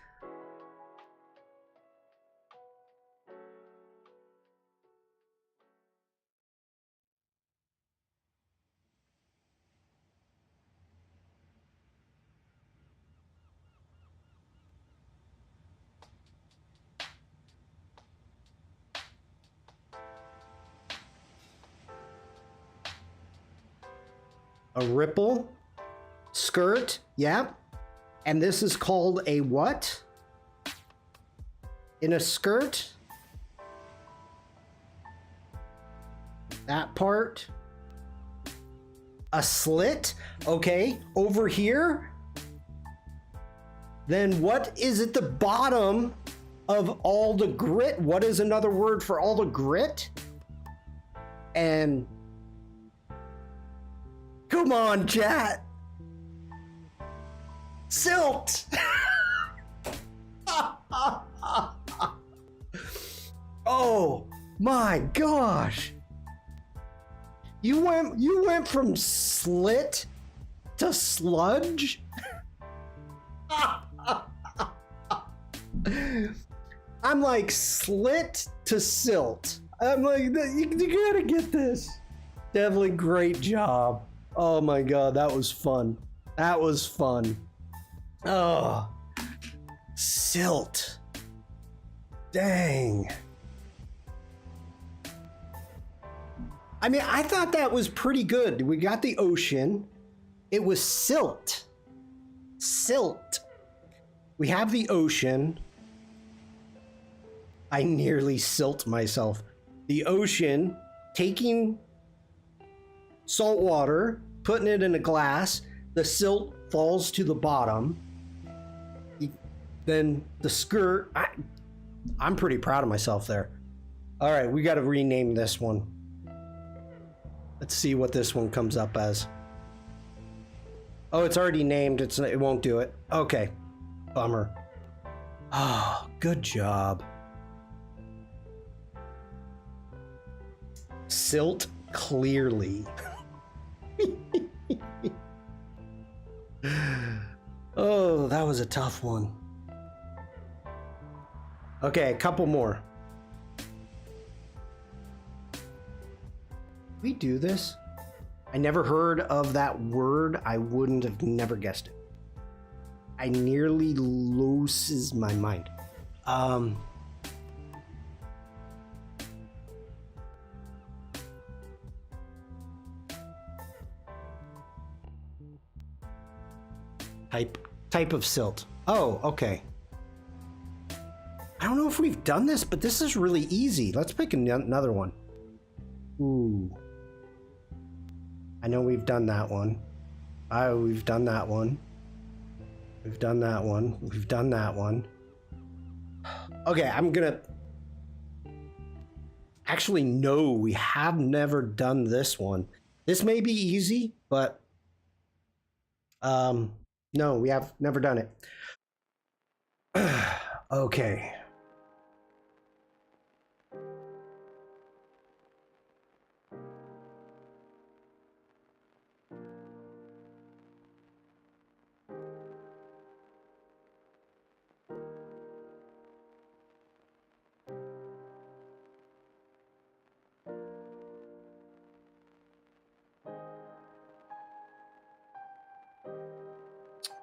A ripple. Skirt. Yep. And this is called a what? In a skirt? That part? A slit? Okay, over here? Then what is at the bottom of all the grit? What is another word for all the grit? And come on, chat. Silt. Oh my gosh. You went from slit to sludge? I'm like slit to silt. I'm like, you gotta get this. Definitely great job. Oh my god, that was fun. That was fun. Oh, silt. Dang. I mean, I thought that was pretty good. We got the ocean. It was silt. Silt. We have the ocean. I nearly silt myself. The ocean taking salt water, putting it in a glass, the silt falls to the bottom. Then the skirt, I'm pretty proud of myself there. All right, we got to rename this one. Let's see what this one comes up as. Oh, it's already named. It won't do it. Okay, bummer. Oh, good job. Silt clearly. Oh, that was a tough one. Okay, a couple more. We do this? I never heard of that word. I wouldn't have never guessed it. I nearly loses my mind. Type of silt. Oh, okay. I don't know if we've done this, but this is really easy. Let's pick another one. Ooh. I know we've done that one. We've done that one. We've done that one. We've done that one. Okay, I'm gonna... Actually, no, we have never done this one. This may be easy, but... No, we have never done it. Okay.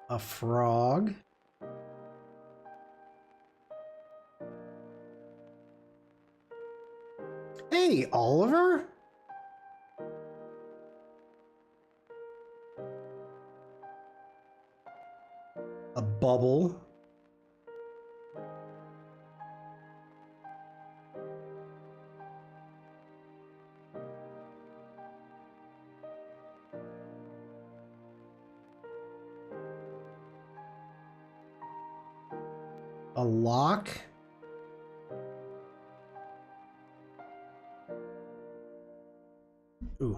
A frog. Hey, Oliver? A bubble. A lock. Ooh.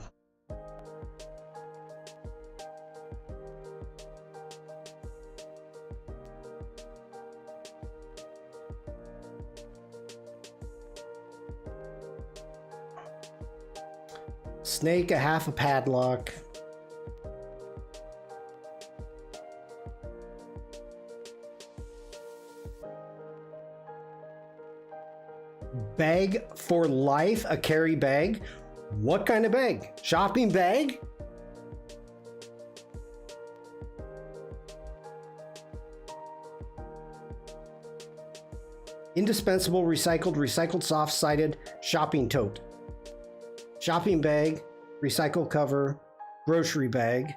Snake, a half a padlock. Bag for life, a carry bag. What kind of bag? Shopping bag? Indispensable, recycled, soft-sided, shopping tote. Shopping bag, recycle cover, grocery bag.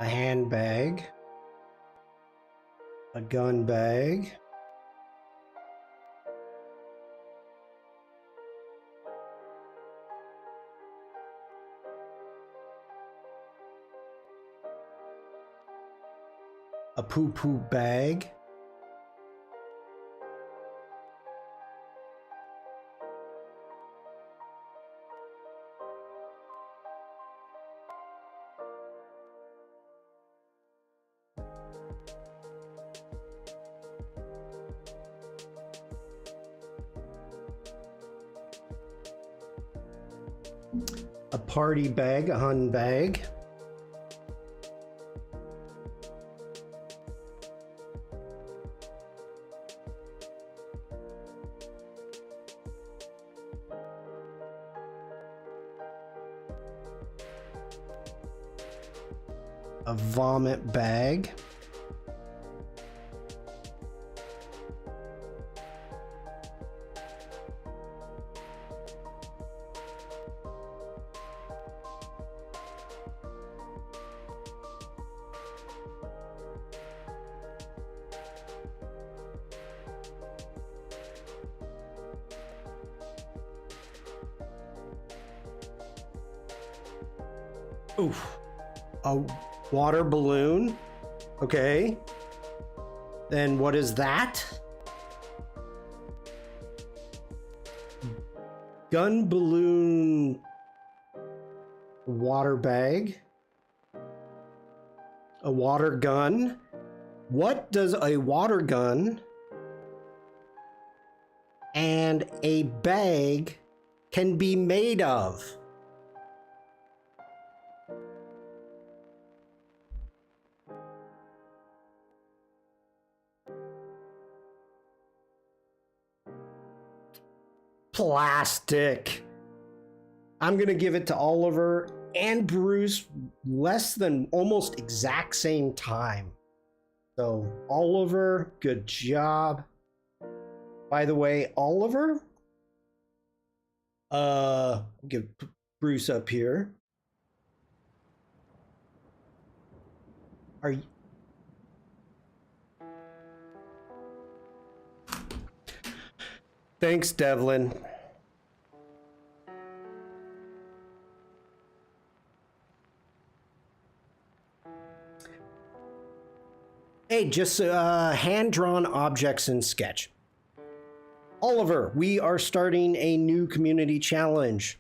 A handbag, a gun bag, a poo-poo bag, a party bag, a hun bag, a vomit bag. Oof. A water balloon. Okay. Then what is that? Gun balloon water bag. A water gun. What does a water gun and a bag can be made of? Plastic. I'm gonna give it to Oliver and Bruce less than almost exact same time. So Oliver, good job. By the way, Oliver, give Bruce up here. Are you? Thanks, Devlin. Hey, just hand-drawn objects in Sketch. Oliver, we are starting a new community challenge,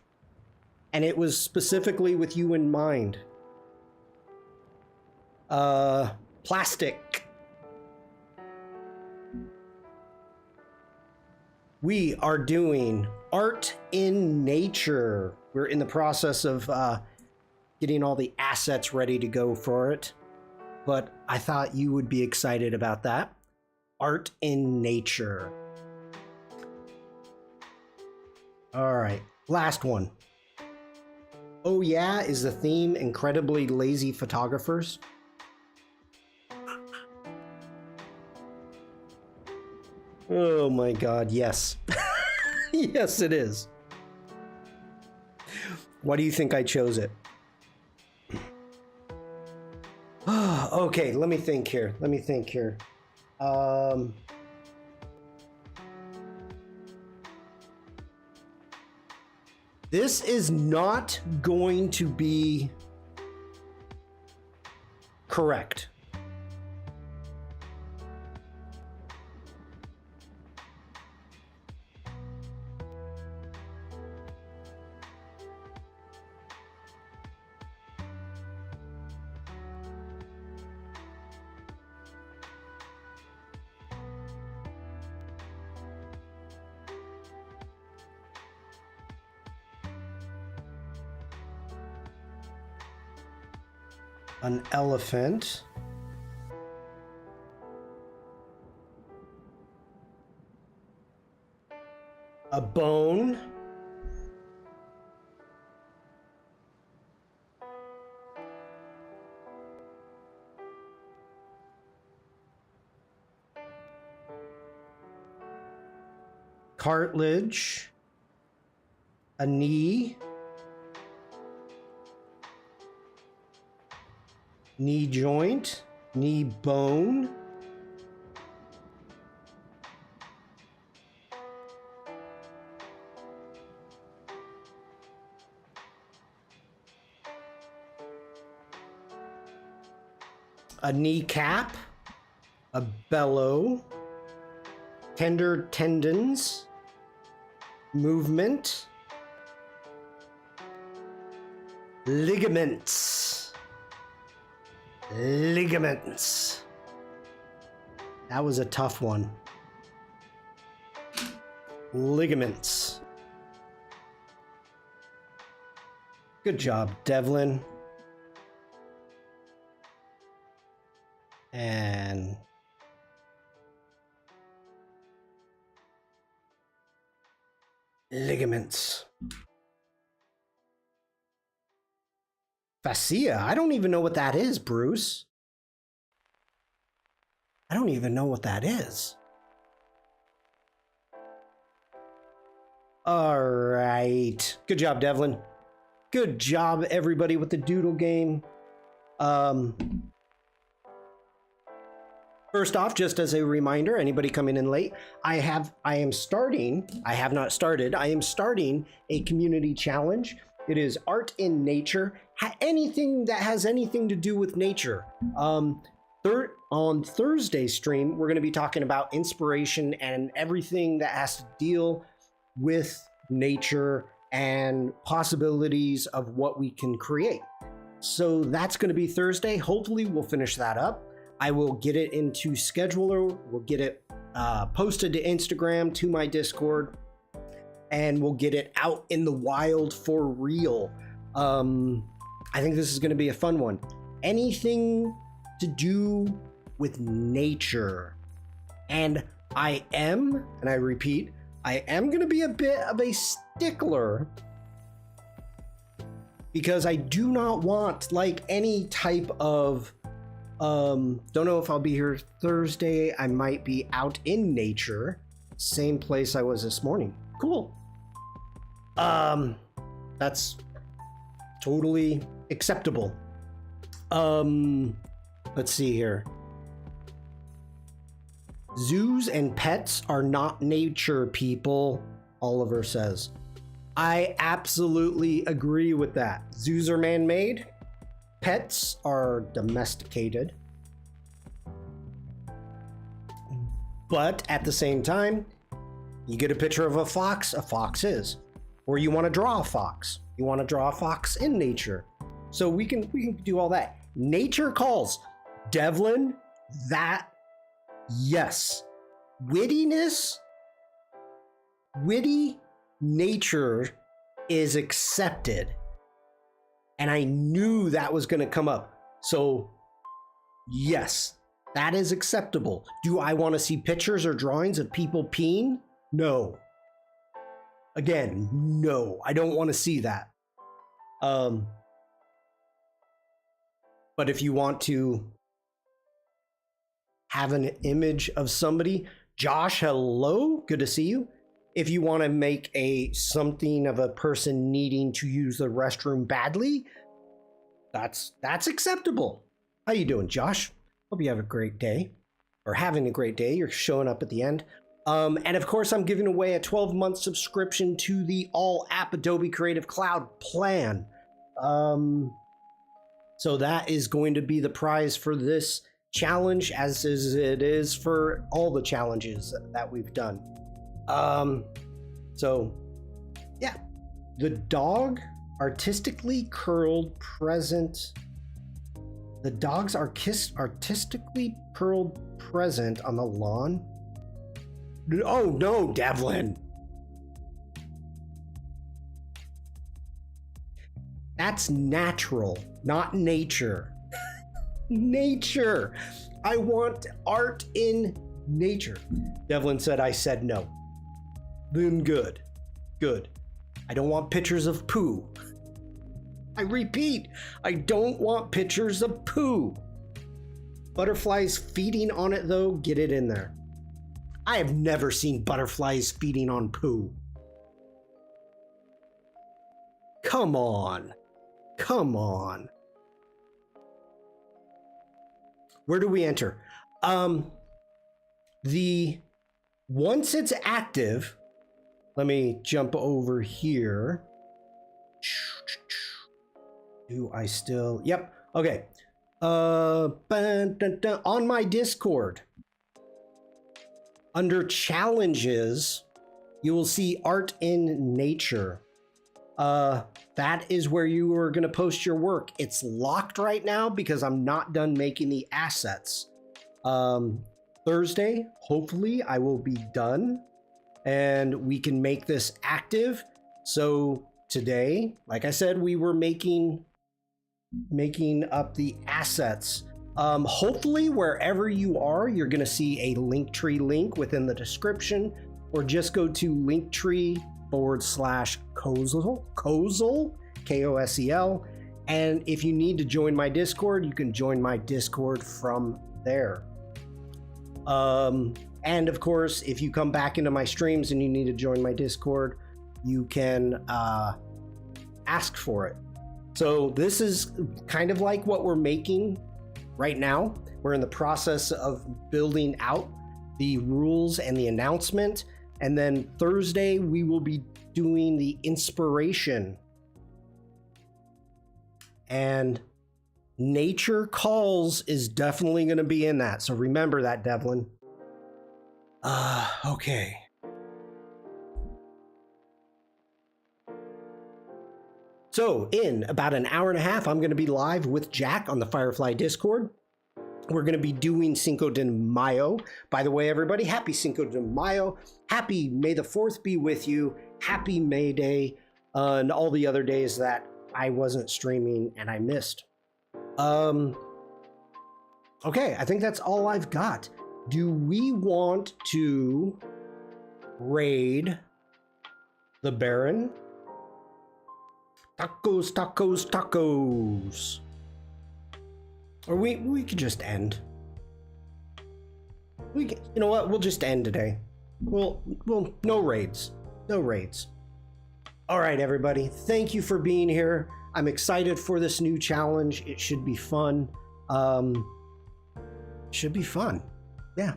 and it was specifically with you in mind. Plastic. We are doing art in nature. We're in the process of getting all the assets ready to go for it, but I thought you would be excited about that. Art in nature. All right, last one. Oh yeah, is the theme incredibly lazy photographers? Oh my god, yes. Yes, it is. Why do you think I chose it? Okay, let me think here. This is not going to be correct. An elephant. A bone. Cartilage. A knee. Knee joint, knee bone, a kneecap, a bellow, tender tendons, movement, ligaments. Ligaments. That was a tough one. Ligaments. Good job, Devlin. And ligaments. Fascia? I don't even know what that is, Bruce. I don't even know what that is. All right. Good job, Devlin. Good job, everybody, with the doodle game. First off, just as a reminder, anybody coming in late, I am starting a community challenge. It is art in nature, anything that has anything to do with nature. On Thursday's stream, we're going to be talking about inspiration and everything that has to deal with nature and possibilities of what we can create. So that's going to be Thursday. Hopefully we'll finish that up. I will get it into scheduler. We'll get it posted to Instagram, to my Discord, and we'll get it out in the wild for real. I think this is going to be a fun one. Anything to do with nature. And I repeat, I am going to be a bit of a stickler because I do not want like any type of don't know if I'll be here Thursday. I might be out in nature, same place I was this morning. Cool. That's totally acceptable. Let's see here. Zoos and pets are not nature, people, Oliver says. I absolutely agree with that. Zoos are man-made. Pets are domesticated. But at the same time, you get a picture of a fox is. Or you want to draw a fox. You want to draw a fox in nature. So we can do all that. Nature calls. Devlin, that, yes. Witty nature is accepted. And I knew that was going to come up. So, yes, that is acceptable. Do I want to see pictures or drawings of people peeing? No. Again, no. I don't want to see that. But if you want to have an image of somebody, Josh, hello, good to see you. If you want to make something of a person needing to use the restroom badly, that's acceptable. How you doing, Josh? Hope you have a great day, or having a great day. You're showing up at the end. And of course, I'm giving away a 12-month subscription to the all-app Adobe Creative Cloud plan. So that is going to be the prize for this challenge, as it is for all the challenges that we've done. So yeah, the dog artistically curled present. The dogs are artistically curled present on the lawn. Oh no, Devlin. That's natural, not nature. Nature. I want art in nature. Devlin said I said no. Then good. Good. I don't want pictures of poo. I repeat, I don't want pictures of poo. Butterflies feeding on it though, get it in there. I have never seen butterflies feeding on poo. Come on. Come on. Where do we enter? Once it's active, let me jump over here. Do I still? Yep. Okay. On my Discord, under challenges, you will see art in nature. That is where you are going to post your work. It's locked right now because I'm not done making the assets. Thursday, hopefully I will be done and we can make this active. So today, like I said, we were making up the assets. Hopefully wherever you are, you're going to see a Linktree link within the description, or just go to Linktree/Kosel, Kosel, Kosel, And if you need to join my Discord, you can join my Discord from there. And of course, if you come back into my streams and you need to join my Discord, you can ask for it. So this is kind of like what we're making right now. We're in the process of building out the rules and the announcement. And then Thursday, we will be doing the inspiration. And Nature Calls is definitely going to be in that. So remember that, Devlin. Okay. So in about an hour and a half, I'm going to be live with Jack on the Firefly Discord. We're going to be doing Cinco de Mayo. By the way, everybody, happy Cinco de Mayo. Happy May the 4th be with you. Happy May Day. And all the other days that I wasn't streaming and I missed. Okay, I think that's all I've got. Do we want to raid the Baron? Tacos, tacos, tacos. Or we could just end. You know what? We'll just end today. We'll no raids. No raids. All right, everybody. Thank you for being here. I'm excited for this new challenge. It should be fun. Should be fun. Yeah.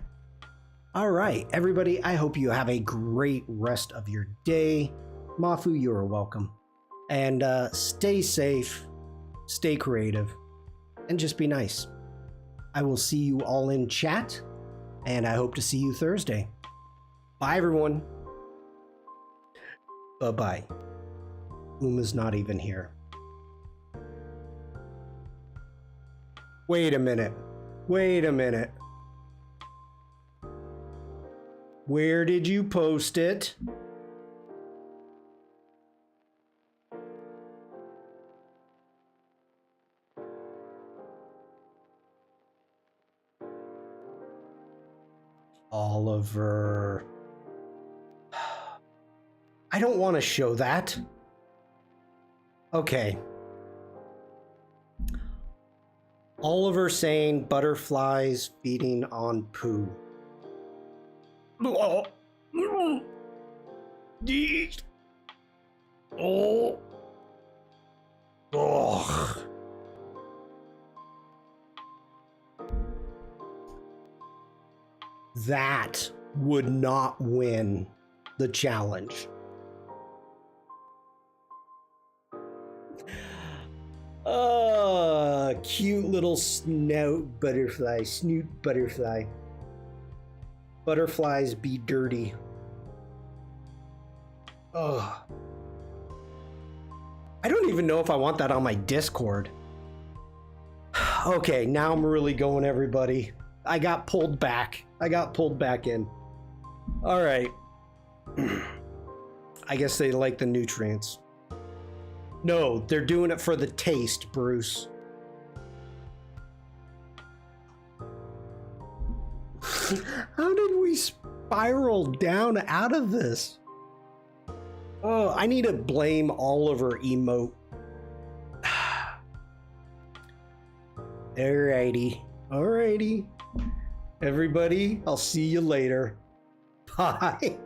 All right, everybody. I hope you have a great rest of your day. Mafu, you are welcome. And stay safe, stay creative, and just be nice. I will see you all in chat, and I hope to see you Thursday. Bye, everyone. Bye-bye. Uma's not even here. Wait a minute. Wait a minute. Where did you post it? Oliver. I don't want to show that. Okay. Oliver saying butterflies feeding on poo. Oh. Oh. That would not win the challenge. Cute little snout butterfly, snoot butterfly. Butterflies be dirty. Ugh. I don't even know if I want that on my Discord. Okay, now I'm really going, everybody. I got pulled back. I got pulled back in. All right. I guess they like the nutrients. No, they're doing it for the taste, Bruce. How did we spiral down out of this? Oh, I need to blame Oliver emote. Alrighty. Alrighty. Everybody, I'll see you later. Bye.